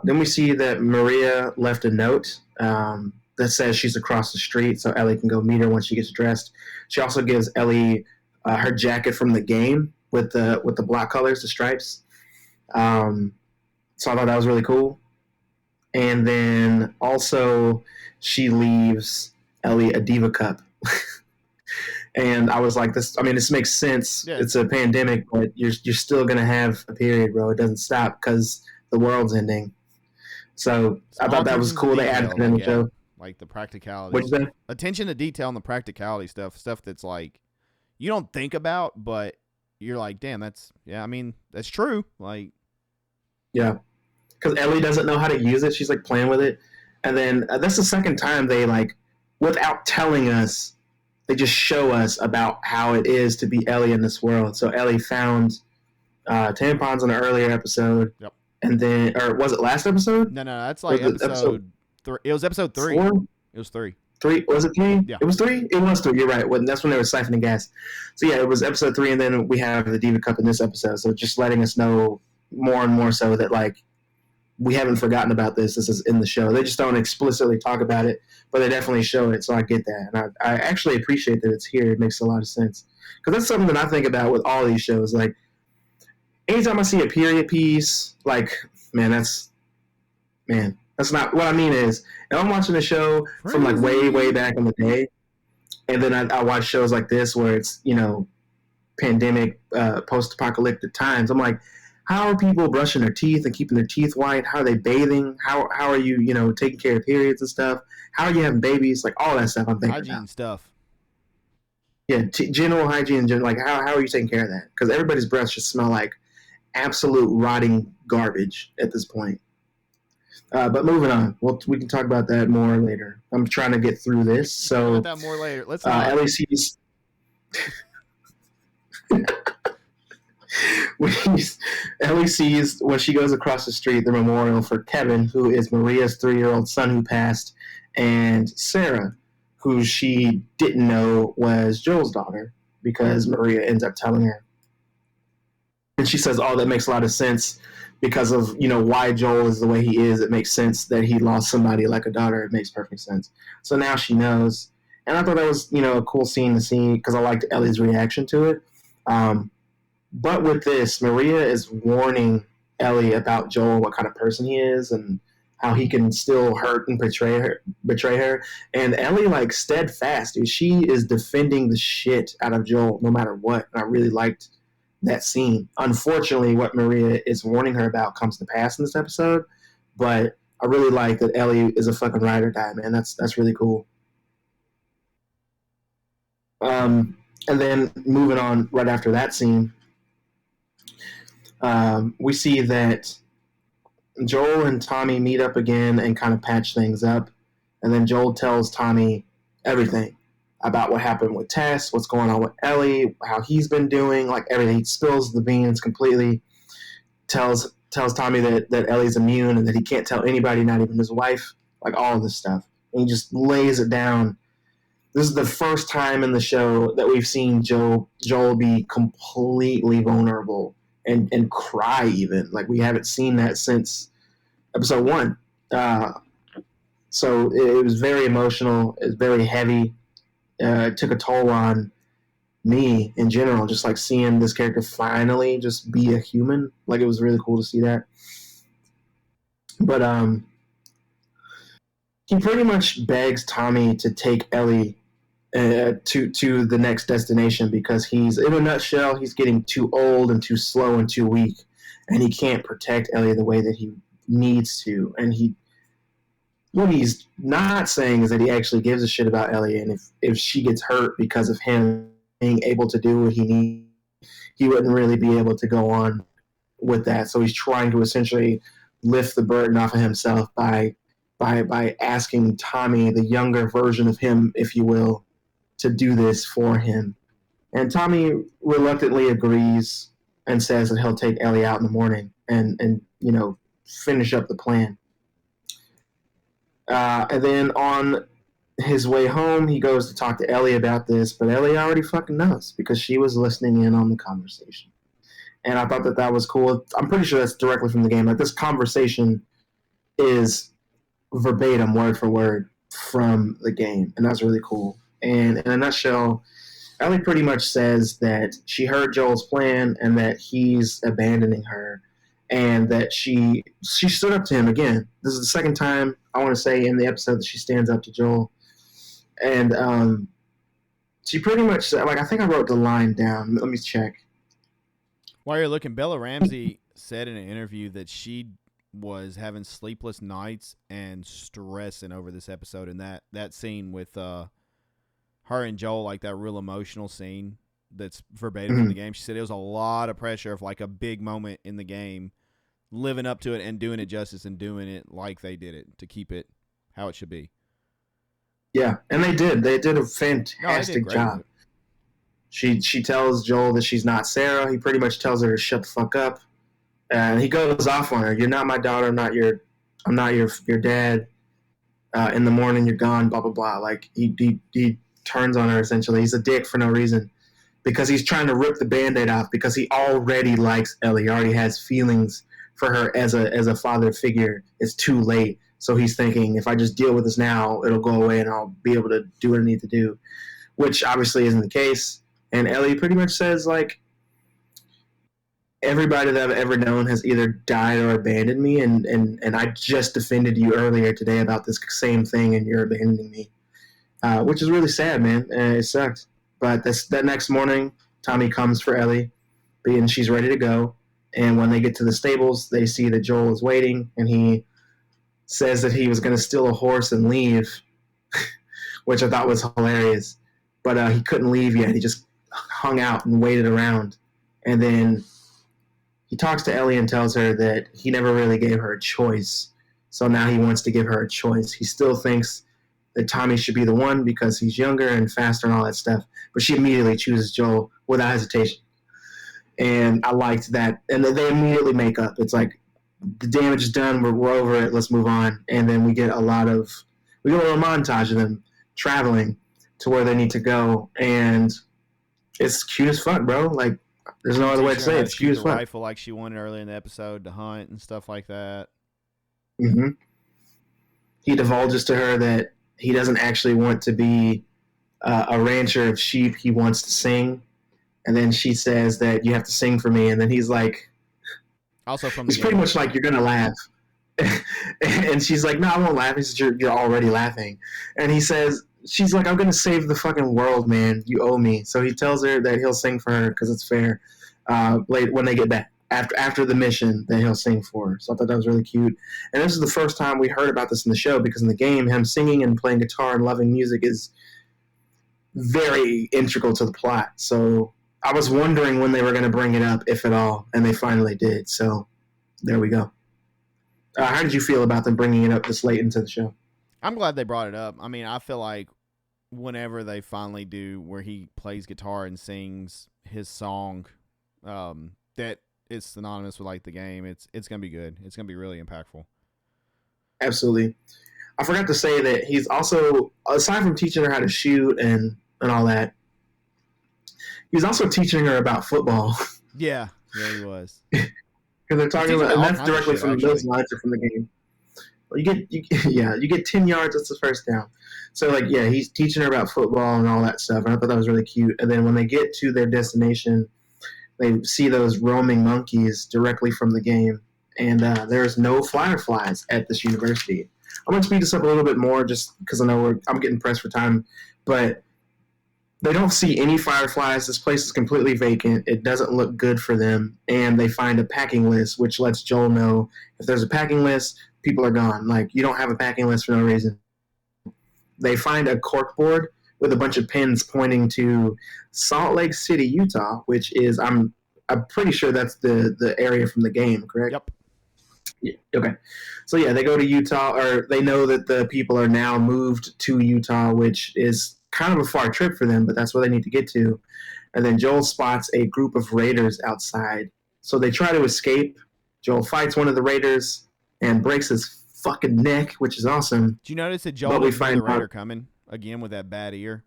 Then we see that Maria left a note that says she's across the street, so Ellie can go meet her when she gets dressed. She also gives Ellie her jacket from the game with the black colors, the stripes. So I thought that was really cool. And then also she leaves Ellie a Diva cup. And I was like, this. I mean, this makes sense. Yeah. It's a pandemic, but you're still gonna have a period, bro. It doesn't stop because the world's ending. So I thought that was cool. They added it in the show. Like the practicality. What'd you say? Attention to detail and the practicality stuff that's like you don't think about, but you're like, damn, that's I mean, that's true. Like, yeah, because Ellie doesn't know how to use it. She's like playing with it, and then that's the second time they like, without telling us, they just show us about how it is to be Ellie in this world. So Ellie found tampons in an earlier episode. Yep. And then, or was it last episode? No, that's like episode 3. It was episode 3. 4? It was 3. 3? Was it 3? Yeah. It was 3? It was 3. You're right. That's when they were siphoning gas. So yeah, it was episode 3, and then we have the Diva Cup in this episode. So just letting us know more and more so that like we haven't forgotten about this. This is in the show. They just don't explicitly talk about it, but they definitely show it. So I get that, and I actually appreciate that it's here. It makes a lot of sense because that's something that I think about with all these shows. Like anytime I see a period piece, like that's not what I mean. Is if I'm watching a show from like way back in the day, and then I watch shows like this where it's pandemic, post-apocalyptic times. I'm like, how are people brushing their teeth and keeping their teeth white? How are they bathing? How are you taking care of periods and stuff? How are you having babies? Like all that stuff. I'm thinking hygiene about. stuff. Yeah, general hygiene. Like how are you taking care of that? Because everybody's breaths just smell like absolute rotting garbage at this point. But moving on, we can talk about that more later. I'm trying to get through this. So talk about that more later. Let's Ellie sees. Ellie sees when she goes across the street the memorial for Kevin, who is Maria's 3-year-old son who passed, and Sarah, who she didn't know was Joel's daughter because Maria ends up telling her. And she says, "Oh, that makes a lot of sense because of why Joel is the way he is. It makes sense that he lost somebody like a daughter. It makes perfect sense." So now she knows, and I thought that was a cool scene to see because I liked Ellie's reaction to it. But with this, Maria is warning Ellie about Joel, what kind of person he is, and how he can still hurt and betray her. And Ellie, like, steadfast, dude. She is defending the shit out of Joel no matter what. And I really liked that scene. Unfortunately, what Maria is warning her about comes to pass in this episode. But I really like that Ellie is a fucking ride or die, man. That's really cool. And then moving on right after that scene, we see that Joel and Tommy meet up again and kind of patch things up. And then Joel tells Tommy everything about what happened with Tess, what's going on with Ellie, how he's been doing, like everything. He spills the beans completely, tells Tommy that Ellie's immune and that he can't tell anybody, not even his wife, like all of this stuff. And he just lays it down. This is the first time in the show that we've seen Joel be completely vulnerable and cry even. Like we haven't seen that since episode 1. So it was very emotional. It was very heavy. It took a toll on me in general, just like seeing this character finally just be a human. Like, it was really cool to see that. But he pretty much begs Tommy to take Ellie to the next destination because he's, in a nutshell, he's getting too old and too slow and too weak, and he can't protect Ellie the way that he needs to. And what he's not saying is that he actually gives a shit about Ellie, and if she gets hurt because of him being able to do what he needs, he wouldn't really be able to go on with that. So he's trying to essentially lift the burden off of himself by asking Tommy, the younger version of him, if you will, to do this for him. And Tommy reluctantly agrees and says that he'll take Ellie out in the morning and finish up the plan. And then on his way home, he goes to talk to Ellie about this, but Ellie already fucking knows because she was listening in on the conversation. And I thought that was cool. I'm pretty sure that's directly from the game. Like, this conversation is verbatim, word for word, from the game, and that's really cool. And in a nutshell, Ellie pretty much says that she heard Joel's plan and that he's abandoning her, and that she stood up to him again. This is the second time, I want to say, in the episode that she stands up to Joel. And she pretty much said, like, I think I wrote the line down. Let me check. While you're looking, Bella Ramsey said in an interview that she was having sleepless nights and stressing over this episode, and that scene with her and Joel, like that real emotional scene that's verbatim in the game. She said it was a lot of pressure of like a big moment in the game, living up to it and doing it justice and doing it like they did it to keep it how it should be. Yeah, and they did. They did a fantastic job. She tells Joel that she's not Sarah. He pretty much tells her to shut the fuck up. And he goes off on her. You're not my daughter. I'm not your dad. In the morning, you're gone. Blah blah blah. Like he turns on her essentially. He's a dick for no reason because he's trying to rip the Band-Aid off because he already likes Ellie. He already has feelings for her as a father figure. It's too late. So he's thinking, if I just deal with this now, it'll go away and I'll be able to do what I need to do, which obviously isn't the case. And Ellie pretty much says, like, everybody that I've ever known has either died or abandoned me, and I just defended you earlier today about this same thing, and you're abandoning me, which is really sad, man. It sucks. But that next morning, Tommy comes for Ellie, and she's ready to go. And when they get to the stables, they see that Joel is waiting, and he says that he was going to steal a horse and leave, which I thought was hilarious. But he couldn't leave yet. He just hung out and waited around. And then he talks to Ellie and tells her that he never really gave her a choice. So now he wants to give her a choice. He still thinks that Tommy should be the one because he's younger and faster and all that stuff. But she immediately chooses Joel without hesitation. And I liked that. And they immediately make up. It's like, the damage is done. We're over it. Let's move on. And then we get a little montage of them traveling to where they need to go. And it's cute as fuck, bro. Like, there's no other way to say it. It's cute as fuck. Rifle like she wanted earlier in the episode to hunt and stuff like that. Mm-hmm. He divulges to her that he doesn't actually want to be a rancher of sheep. He wants to sing. And then she says that you have to sing for me. And then he's like, also from he's pretty much like, you're gonna laugh. And she's like, no, I won't laugh. He says, you're already laughing. And he says, she's like, I'm gonna save the fucking world, man. You owe me. So he tells her that he'll sing for her because it's fair. Late when they get back after the mission, that he'll sing for her. So I thought that was really cute. And this is the first time we heard about this in the show, because in the game, him singing and playing guitar and loving music is very integral to the plot. So I was wondering when they were going to bring it up, if at all, and they finally did. So there we go. How did you feel about them bringing it up this late into the show? I'm glad they brought it up. I mean, I feel like whenever they finally do where he plays guitar and sings his song, that is synonymous with like the game, it's going to be good. It's going to be really impactful. Absolutely. I forgot to say that he's also, aside from teaching her how to shoot and all that, he's also teaching her about football. Yeah, he was. Because they're talking about, and that's directly from those lines or from the game. You get 10 yards. That's the first down. So like, yeah, he's teaching her about football and all that stuff. And I thought that was really cute. And then when they get to their destination, they see those roaming monkeys directly from the game, and there's no fireflies at this university. I'm going to speed this up a little bit more just because I know I'm getting pressed for time, but they don't see any fireflies. This place is completely vacant. It doesn't look good for them, and they find a packing list, which lets Joel know if there's a packing list, people are gone. Like, you don't have a packing list for no reason. They find a corkboard with a bunch of pins pointing to Salt Lake City, Utah, which is I'm pretty sure that's the area from the game, correct? Yep. Yeah, okay. So yeah, they go to Utah, or they know that the people are now moved to Utah, which is kind of a far trip for them, but that's where they need to get to. And then Joel spots a group of raiders outside. So they try to escape. Joel fights one of the raiders and breaks his fucking neck, which is awesome. Did you notice that Joel didn't see the raider coming again with that bad ear?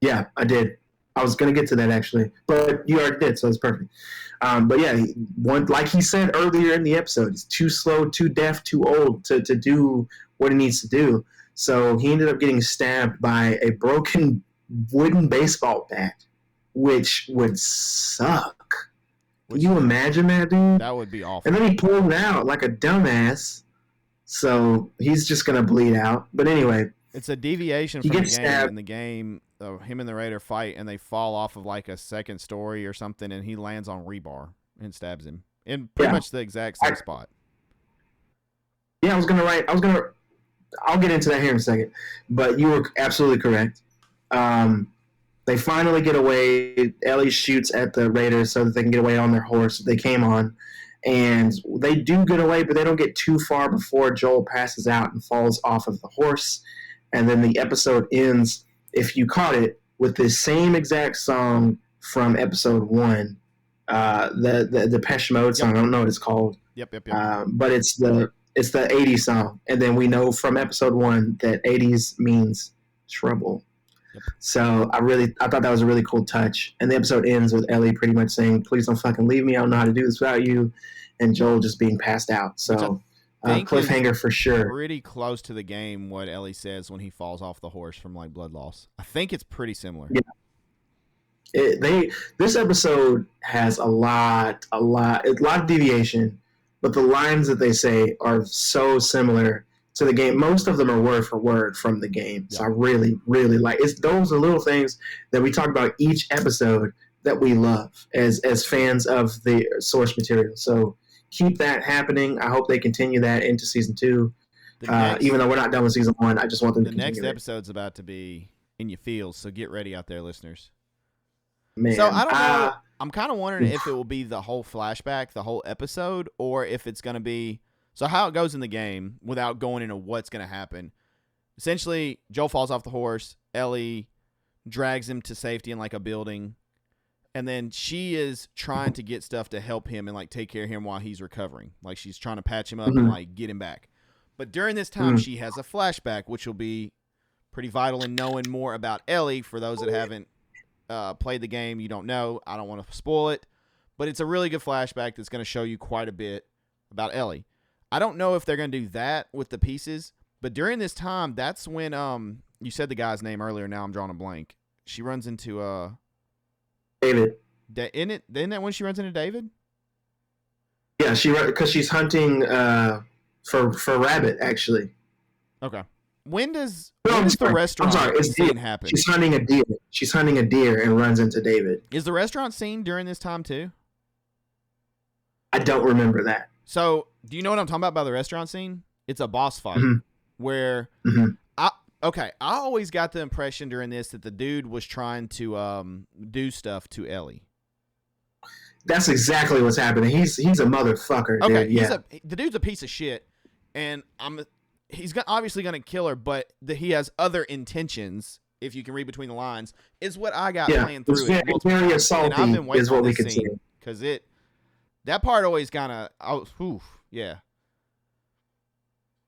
Yeah, I did. I was going to get to that, actually. But you already did, so it's perfect. But yeah, like he said earlier in the episode, he's too slow, too deaf, too old to do what he needs to do. So he ended up getting stabbed by a broken wooden baseball bat, which would suck. Can you imagine that, dude? That would be awful. And then he pulled it out like a dumbass. So he's just going to bleed out. But anyway. It's a deviation from the game. Stabbed. In the game, him and the raider fight, and they fall off of like a second story or something, and he lands on rebar and stabs him in pretty much the exact same spot. Yeah, I'll get into that here in a second. But you were absolutely correct. They finally get away. Ellie shoots at the raiders so that they can get away on their horse that they came on. And they do get away, but they don't get too far before Joel passes out and falls off of the horse. And then the episode ends, if you caught it, with the same exact song from episode 1, the Depeche Mode song. I don't know what it's called. Yep. But it's the 80s song. And then we know from episode 1 that 80s means trouble. Yep. So I thought that was a really cool touch. And the episode ends with Ellie pretty much saying, "Please don't fucking leave me. I don't know how to do this without you." And Joel just being passed out. So cliffhanger for sure. Pretty close to the game what Ellie says when he falls off the horse from like blood loss. I think it's pretty similar. Yeah. This episode has a lot of deviation, but the lines that they say are so similar to the game. Most of them are word for word from the game. So I really, really like it. Those are little things that we talk about each episode that we love as fans of the source material. So keep that happening. I hope they continue that into season 2. Even though we're not done with season 1, I just want them to continue. The next episode's about to be in your feels, so get ready out there, listeners. Man, so I don't know. I'm kind of wondering if it will be the whole flashback, the whole episode, or if it's going to be so how it goes in the game without going into what's going to happen. Essentially, Joel falls off the horse. Ellie drags him to safety in like a building. And then she is trying to get stuff to help him and like take care of him while he's recovering. Like she's trying to patch him up and like get him back. But during this time, she has a flashback, which will be pretty vital in knowing more about Ellie. For those that haven't played the game, you don't know. I don't want to spoil it. But it's a really good flashback that's going to show you quite a bit about Ellie. I don't know if they're going to do that with the pieces. But during this time, that's when you said the guy's name earlier. Now I'm drawing a blank. She runs into David. Isn't that when she runs into David? Yeah, because she's hunting for rabbit, actually. Okay. When does the restaurant scene happen? She's hunting a deer. She's hunting a deer and runs into David. Is the restaurant scene during this time too? I don't remember that. So, do you know what I'm talking about by the restaurant scene? It's a boss fight where I always got the impression during this that the dude was trying to do stuff to Ellie. That's exactly what's happening. He's a motherfucker. Okay, dude. Yeah. The dude's a piece of shit, and he's obviously going to kill her, but he has other intentions. If you can read between the lines, is what I got playing through it. It's very assaulty, is what we could see. Because that part always kind of, yeah.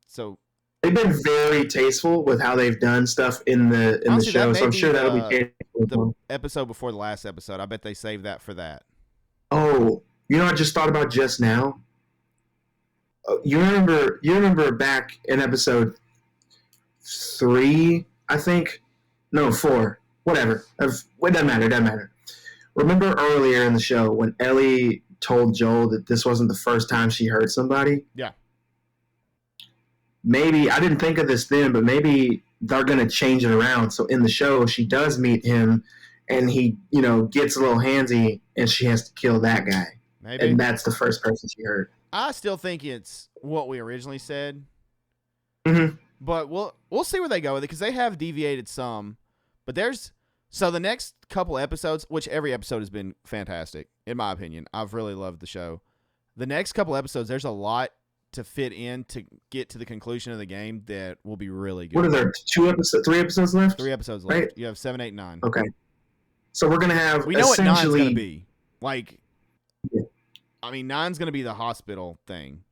So they've been very tasteful with how they've done stuff in the show, so I'm sure that'll be the episode before the last episode. I bet they saved that for that. Oh, you know what I just thought about just now? You remember back in episode 3, I think, no 4, whatever. It doesn't matter. Remember earlier in the show when Ellie told Joel that this wasn't the first time she hurt somebody? Yeah. Maybe, I didn't think of this then, but maybe they're going to change it around. So in the show, she does meet him, and he, gets a little handsy, and she has to kill that guy. Maybe. And that's the first person she hurt. I still think it's what we originally said. Mm-hmm. But we'll see where they go with it, because they have deviated some. But so the next couple episodes, which every episode has been fantastic, in my opinion. I've really loved the show. The next couple episodes, there's a lot to fit in to get to the conclusion of the game that will be really good. What are there? 3 episodes left? 3 episodes left. Right? You have 7, 8, 9. Okay. So we're gonna have. We know what 9's gonna be. Like, yeah. I mean, 9's gonna be the hospital thing.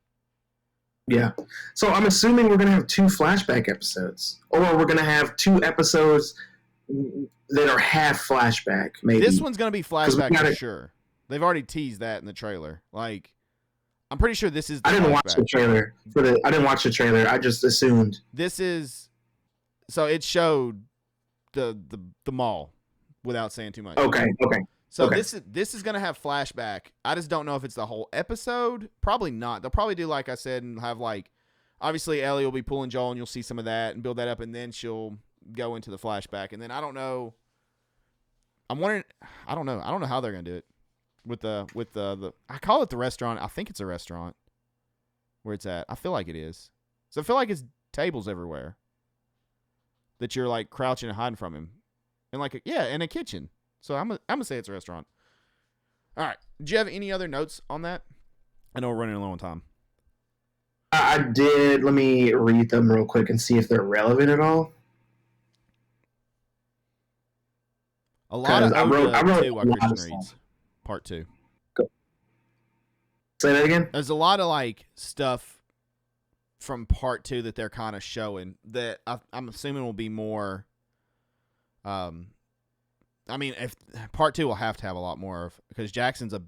Yeah. So I'm assuming we're gonna have 2 flashback episodes, or we're gonna have 2 episodes that are half flashback. Maybe this one's gonna be flashback for sure. They've already teased that in the trailer. Like, I'm pretty sure this is. I didn't watch the trailer I didn't watch the trailer. I just assumed this is. So it showed the mall without saying too much. Okay. So this is gonna have flashback. I just don't know if it's the whole episode. Probably not. They'll probably do like I said and have like, obviously Ellie will be pulling Joel and you'll see some of that and build that up, and then she'll go into the flashback, and then I don't know. I'm wondering. I don't know how they're gonna do it. With the I call it the restaurant. I think it's a restaurant where it's at. I feel like it is. So I feel like it's tables everywhere that you're like crouching and hiding from him, and like in a kitchen. So I'm gonna say it's a restaurant. All right. Do you have any other notes on that? I know we're running low on time. I did. Let me read them real quick and see if they're relevant at all. A lot of I wrote Christian reads. Part 2. Go. Say that again? There's a lot of like stuff from part 2 that they're kind of showing that I'm assuming will be more. I mean, if part 2 will have to have a lot more of, because Jackson's a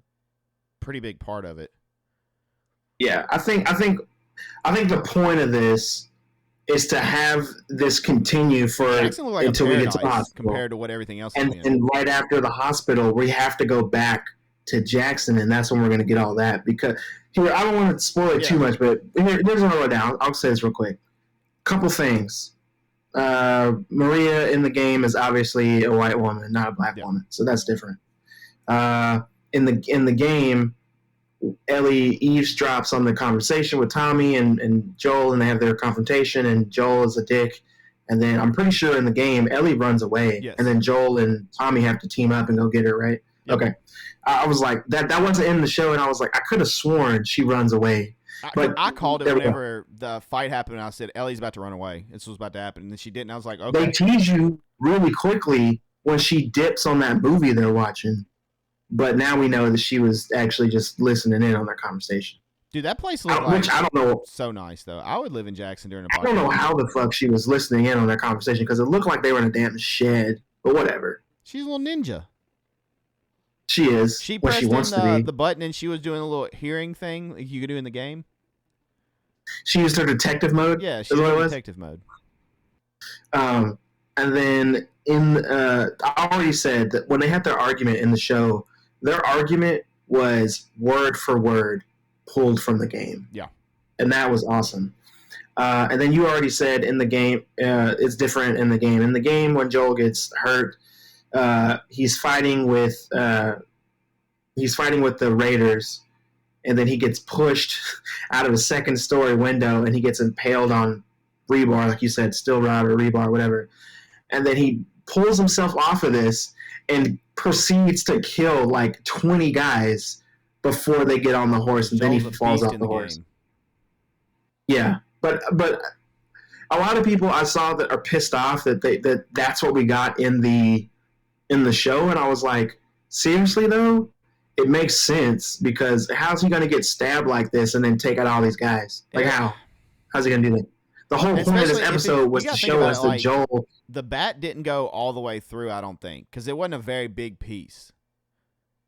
pretty big part of it. Yeah, I think the point of this is to have this continue until we get to the hospital. Compared to what everything else is. And right after the hospital, we have to go back to Jackson, and that's when we're going to get all that. Because here, I don't want to spoil it too much, but here's what I wrote down. I'll say this real quick. Couple things. Maria in the game is obviously a white woman, not a black woman, so that's different. In the game, Ellie eavesdrops on the conversation with Tommy and Joel, and they have their confrontation, and Joel is a dick. And then I'm pretty sure in the game, Ellie runs away, and then Joel and Tommy have to team up and go get her, right? Yep. Okay. I was like, that wasn't in the show, and I was like, I could have sworn she runs away. But I called it whenever the fight happened, and I said, Ellie's about to run away. This was about to happen, and then she didn't. I was like, okay. They tease you really quickly when she dips on that movie they're watching. But now we know that she was actually just listening in on their conversation. Dude, that place looked which I don't know. So nice, though. I would live in Jackson during a podcast. I don't know how the fuck she was listening in on their conversation, because it looked like they were in a damn shed. But whatever. She's a little ninja. She is. She pressed the button, and she was doing a little hearing thing like you could do in the game. She used her detective mode? Yeah, she used detective mode. And then I already said that when they had their argument in the show, their argument was word for word pulled from the game. Yeah. And that was awesome. And then you already said in the game, it's different in the game. In the game, when Joel gets hurt, he's fighting with the Raiders, and then he gets pushed out of a second-story window, and he gets impaled on rebar, like you said, steel rod or rebar, whatever. And then he pulls himself off of this and proceeds to kill like 20 guys before they get on the horse, and then he falls off the horse. Yeah, but a lot of people I saw that are pissed off that that's what we got in the show, and I was like, seriously though, it makes sense, because how's he going to get stabbed like this and then take out all these guys? Like how's he going to do that? The whole point of this episode was to show us that Joel. The bat didn't go all the way through, I don't think, because it wasn't a very big piece.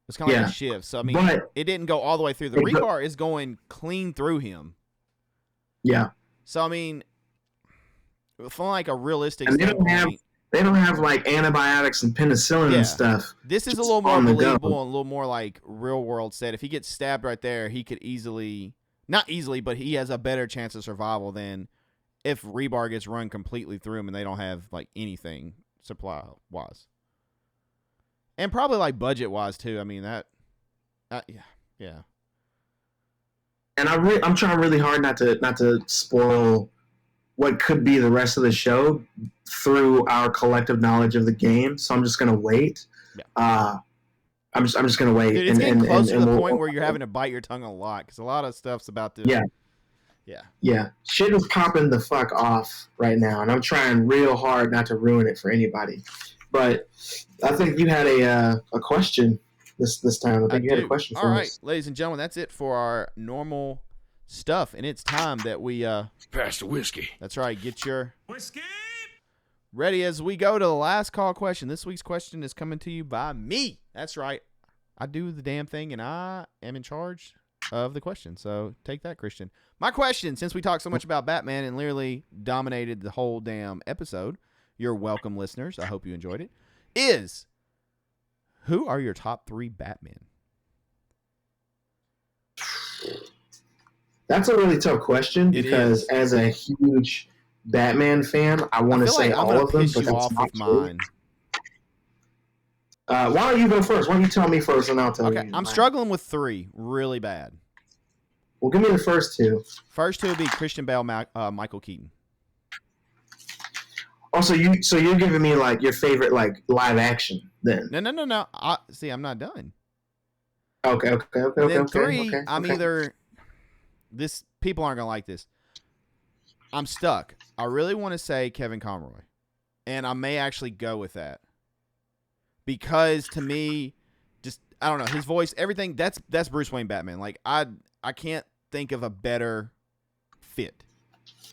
It's kind of like a shift. So, I mean, it didn't go all the way through. The rebar is going clean through him. Yeah. So I mean, from like a realistic And standpoint, they don't have like antibiotics and penicillin and stuff. This is a little more believable and a little more like real world set. If he gets stabbed right there, he could easily, not easily, but he has a better chance of survival than if rebar gets run completely through him and they don't have like anything supply wise. And probably like budget wise too. I mean yeah. And I'm trying really hard not to spoil what could be the rest of the show through our collective knowledge of the game. So I'm just gonna wait. Yeah. I'm just gonna wait. Dude, it's getting closer to the point where you're having to bite your tongue a lot because a lot of stuff's about to. Yeah. Shit is popping the fuck off right now, and I'm trying real hard not to ruin it for anybody. But I think you had a question this time. I think you had a question for us. All right, ladies and gentlemen, that's it for our normal stuff, and it's time that we pass the whiskey. That's right. Get your whiskey ready as we go to the last call question. This week's question is coming to you by me. That's right. I do the damn thing, and I am in charge of the question. So take that, Christian. My question, since we talked so much about Batman and literally dominated the whole damn episode, you're welcome, listeners. I hope you enjoyed it. Is who are your top 3 Batman? That's a really tough question because as a huge Batman fan, I want to say all of them, but that's not true. Why don't you go first? Why don't you tell me first, and I'll tell you. Okay, I'm struggling with 3 really bad. Well, give me the first 2. First 2 would be Christian Bale, Michael Keaton. Also, you're giving me like your favorite like live action then? No. I'm not done. Okay. Then 3, I'm either this. People aren't gonna like this. I'm stuck. I really want to say Kevin Conroy, and I may actually go with that because to me, just I don't know his voice, everything. That's Bruce Wayne Batman. Like I can't think of a better fit.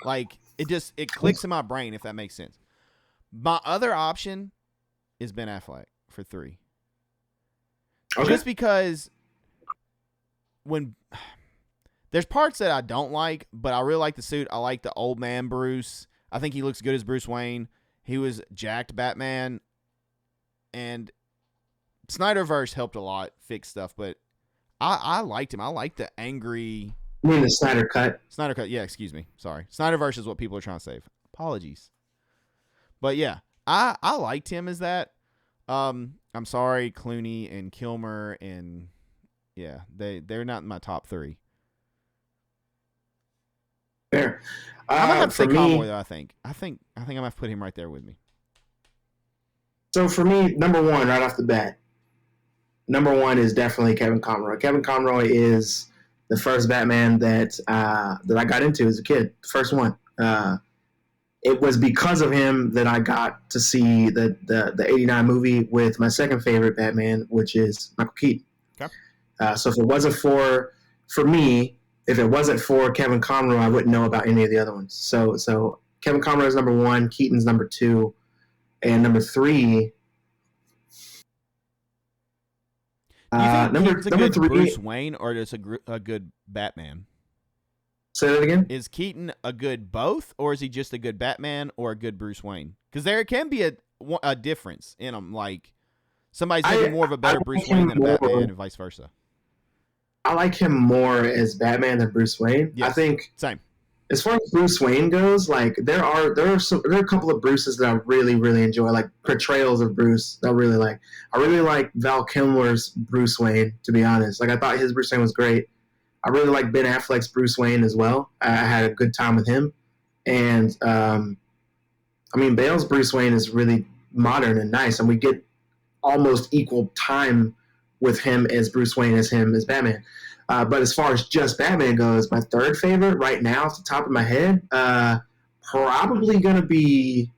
Like it clicks in my brain if that makes sense. My other option is Ben Affleck for 3. Okay. Just because when there's parts that I don't like, but I really like the suit. I like the old man Bruce. I think he looks good as Bruce Wayne. He was jacked Batman, and Snyderverse helped a lot fix stuff, but I liked him. I like the angry. You mean the Snyder Cut? Snyder Cut, yeah, excuse me. Sorry. Snyderverse is what people are trying to save. Apologies. But yeah, I liked him as that. I'm sorry, Clooney and Kilmer, and yeah, they're not in my top 3. Fair. I'm gonna have to say Conroy though. I think I'm gonna have to put him right there with me. So for me, number 1 right off the bat, number 1 is definitely Kevin Conroy. Kevin Conroy is the first Batman that I got into as a kid. The first one. It was because of him that I got to see the 89 movie with my second favorite Batman, which is Michael Keaton. Okay. So if it wasn't for Kevin Conroy, I wouldn't know about any of the other ones. So Kevin Conroy is number 1, Keaton's number 2, and number 3. Number 3, Bruce Wayne, or just a good Batman? Say that again. Is Keaton a good both, or is he just a good Batman or a good Bruce Wayne? Because there can be a difference in them. Like somebody's maybe more of a better Bruce Wayne than a Batman, and vice versa. I like him more as Batman than Bruce Wayne. Yes, I think same. As far as Bruce Wayne goes, like there are a couple of Bruces that I really, really enjoy, like portrayals of Bruce that I really like. I really like Val Kilmer's Bruce Wayne, to be honest. Like I thought his Bruce Wayne was great. I really like Ben Affleck's Bruce Wayne as well. I had a good time with him. And, Bale's Bruce Wayne is really modern and nice, and we get almost equal time with him as Bruce Wayne as him as Batman. But as far as just Batman goes, my third favorite right now off the top of my head, probably going to be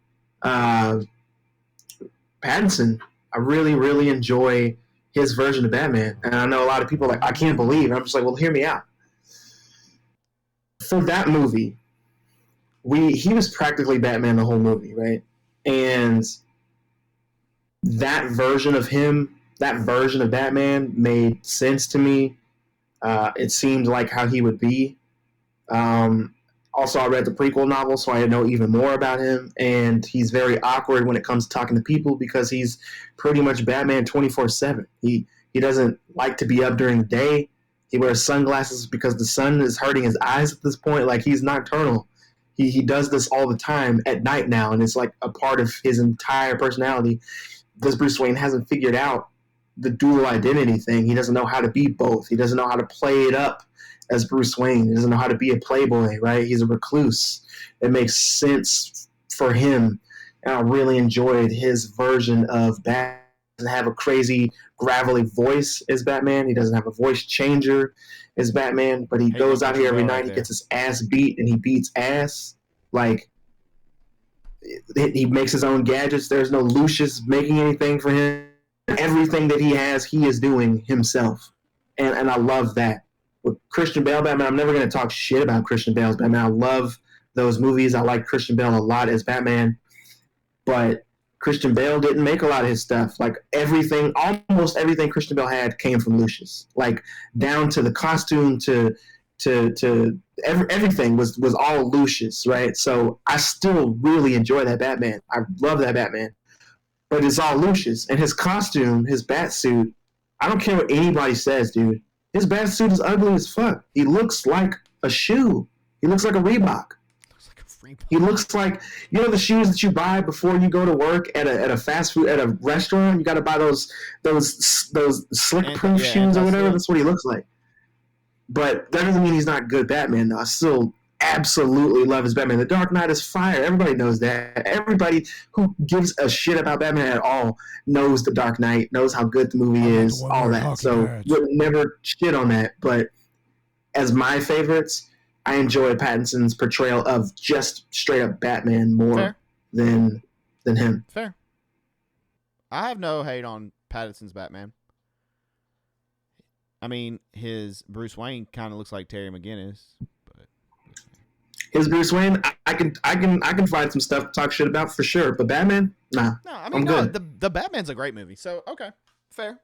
Pattinson. I really, really enjoy his version of Batman. And I know a lot of people are like, I can't believe. I'm just like, well, hear me out. For that movie, he was practically Batman the whole movie, right? And that version of him, that version of Batman made sense to me. It seemed like how he would be. Also, I read the prequel novel, so I know even more about him. And he's very awkward when it comes to talking to people because he's pretty much Batman 24/7. He doesn't like to be up during the day. He wears sunglasses because the sun is hurting his eyes at this point. Like, he's nocturnal. He does this all the time at night now, and it's like a part of his entire personality. This Bruce Wayne hasn't figured out the dual identity thing. He doesn't know how to be both. He doesn't know how to play it up as Bruce Wayne. He doesn't know how to be a playboy, right? He's a recluse. It makes sense for him. And I really enjoyed his version of Batman. He doesn't have a crazy, gravelly voice as Batman. He doesn't have a voice changer as Batman, but he goes out here every night, he gets his ass beat, and he beats ass. Like, he makes his own gadgets. There's no Lucius making anything for him. Everything that he has, he is doing himself. And I love that. With Christian Bale Batman, I'm never going to talk shit about Christian Bale's Batman. I love those movies. I like Christian Bale a lot as Batman. But Christian Bale didn't make a lot of his stuff. Like, almost everything Christian Bale had came from Lucius. Like, down to the costume to everything was all Lucius, right? So I still really enjoy that Batman. I love that Batman. But it's all Lucius. And his costume, his bat suit, I don't care what anybody says, dude. His bat suit is ugly as fuck. He looks like a shoe. He looks like a Reebok. He looks like, you know, the shoes that you buy before you go to work at a fast food, at a restaurant. You got to buy those slick proof shoes or whatever. That's what he looks like. But that doesn't mean he's not good Batman, though. I still absolutely love his Batman. The Dark Knight is fire. Everybody knows that. Everybody who gives a shit about Batman at all knows the Dark Knight, knows how good the movie is, all that. So would never shit on that. But as my favorites, I enjoy Pattinson's portrayal of just straight up Batman more than him. Fair. I have no hate on Pattinson's Batman. I mean, his Bruce Wayne kind of looks like Terry McGinnis, but his Bruce Wayne, I can find some stuff to talk shit about for sure. But Batman, nah. No, I mean, no, the Batman's a great movie. So okay, fair.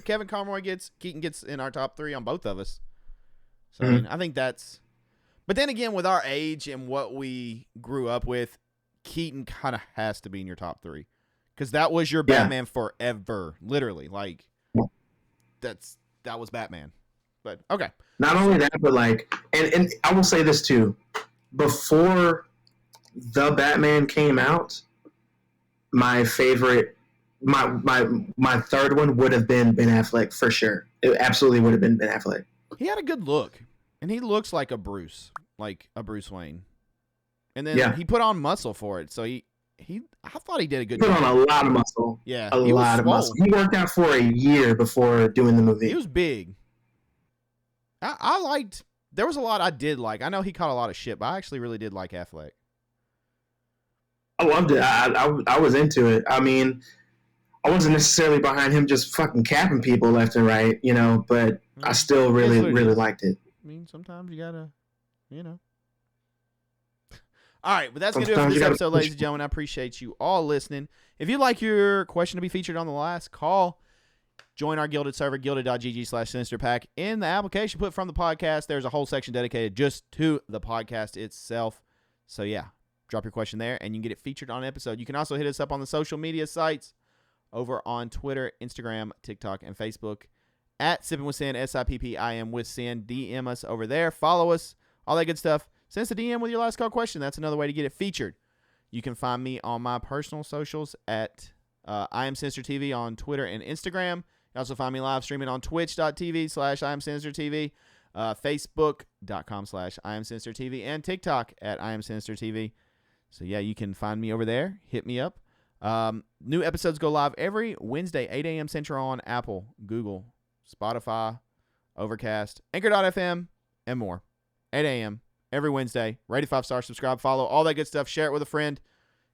Kevin Conroy Keaton gets in our top 3 on both of us. So I mean, I think that's. But then again, with our age and what we grew up with, Keaton kind of has to be in your top 3 because that was your Batman forever, literally. Like that was Batman. But okay. Not only that, but like, and I will say this too, before the Batman came out, my favorite, my third one would have been Ben Affleck for sure. It absolutely would have been Ben Affleck. He had a good look, and he looks like a Bruce Wayne. And then he put on muscle for it, so I thought he did a good job. Put on a lot of muscle. Yeah, a lot of muscle. He worked out for a year before doing the movie. He was big. I liked. There was a lot I did like. I know he caught a lot of shit, but I actually really did like Affleck. I loved it. I was into it. I mean, I wasn't necessarily behind him just fucking capping people left and right, you know, but I still really liked it. I mean, sometimes you gotta, you know. All right, but that's going to do it for this episode, ladies and gentlemen. I appreciate you all listening. If you'd like your question to be featured on the last call, join our Gilded server, gilded.gg/Sinister Pack. In the application put from the podcast, there's a whole section dedicated just to the podcast itself. So, yeah, drop your question there, and you can get it featured on an episode. You can also hit us up on the social media sites over on Twitter, Instagram, TikTok, and Facebook at Sippin With Sin, SIPPIM with Sin. DM us over there. Follow us, all that good stuff. Send us a DM with your last call question. That's another way to get it featured. You can find me on my personal socials at IamSinister TV on Twitter and Instagram. You also find me live streaming on twitch.tv/IamSinisterTV, Facebook.com/IamSinisterTV, and TikTok at IamSinisterTV. So, yeah, you can find me over there. Hit me up. New episodes go live every Wednesday, 8 a.m. Central on Apple, Google, Spotify, Overcast, Anchor.fm, and more. 8 a.m. every Wednesday. Rate 5-star, subscribe, follow, all that good stuff. Share it with a friend.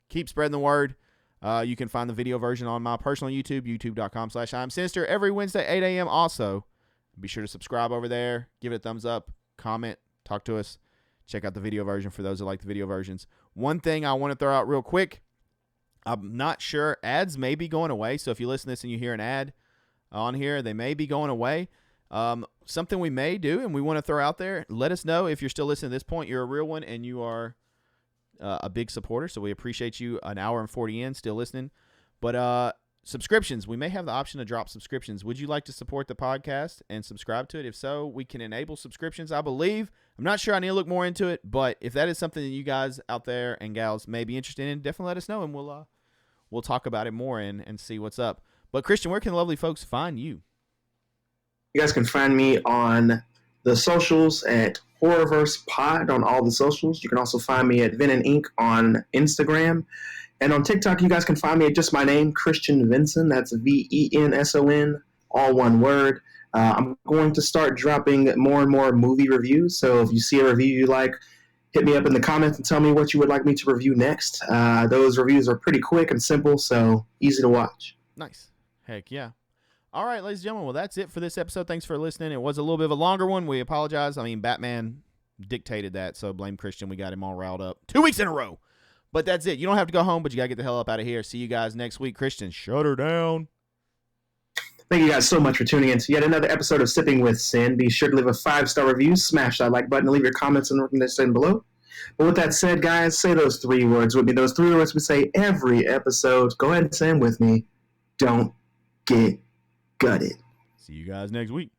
Keep spreading the word. You can find the video version on my personal YouTube, youtube.com/IamSinister, every Wednesday, 8 a.m. Also, be sure to subscribe over there. Give it a thumbs up. Comment. Talk to us. Check out the video version for those that like the video versions. One thing I want to throw out real quick. I'm not sure. Ads may be going away. So if you listen to this and you hear an ad on here, they may be going away. Something we may do and we want to throw out there. Let us know if you're still listening to this point. You're a real one and you are a big supporter, so we appreciate you. An hour and 40 in, still listening. But subscriptions, we may have the option to drop subscriptions. Would you like to support the podcast and subscribe to it? If so, we can enable subscriptions, I believe. I'm not sure. I need to look more into it, but if that is something that you guys out there and gals may be interested in, definitely let us know, and we'll talk about it more and see what's up. But Christian, where can the lovely folks find you? You guys can find me on the socials at Horrorverse Pod on all the socials. You can also find me at Venom Inc. on Instagram. And on TikTok, you guys can find me at just my name, Christian Vinson. That's Venson, all one word. I'm going to start dropping more and more movie reviews. So if you see a review you like, hit me up in the comments and tell me what you would like me to review next. Those reviews are pretty quick and simple, so easy to watch. Nice. Heck yeah. All right, ladies and gentlemen, well, that's it for this episode. Thanks for listening. It was a little bit of a longer one. We apologize. I mean, Batman dictated that, so blame Christian. We got him all riled up 2 weeks in a row. But that's it. You don't have to go home, but you got to get the hell up out of here. See you guys next week. Christian, shut her down. Thank you guys so much for tuning in to yet another episode of Sipping With Sin. Be sure to leave a 5-star review, smash that like button, and leave your comments in the recommendation below. But with that said, guys, say those 3 words with me. Those 3 words we say every episode. Go ahead and say them with me. Don't get gutted. See you guys next week.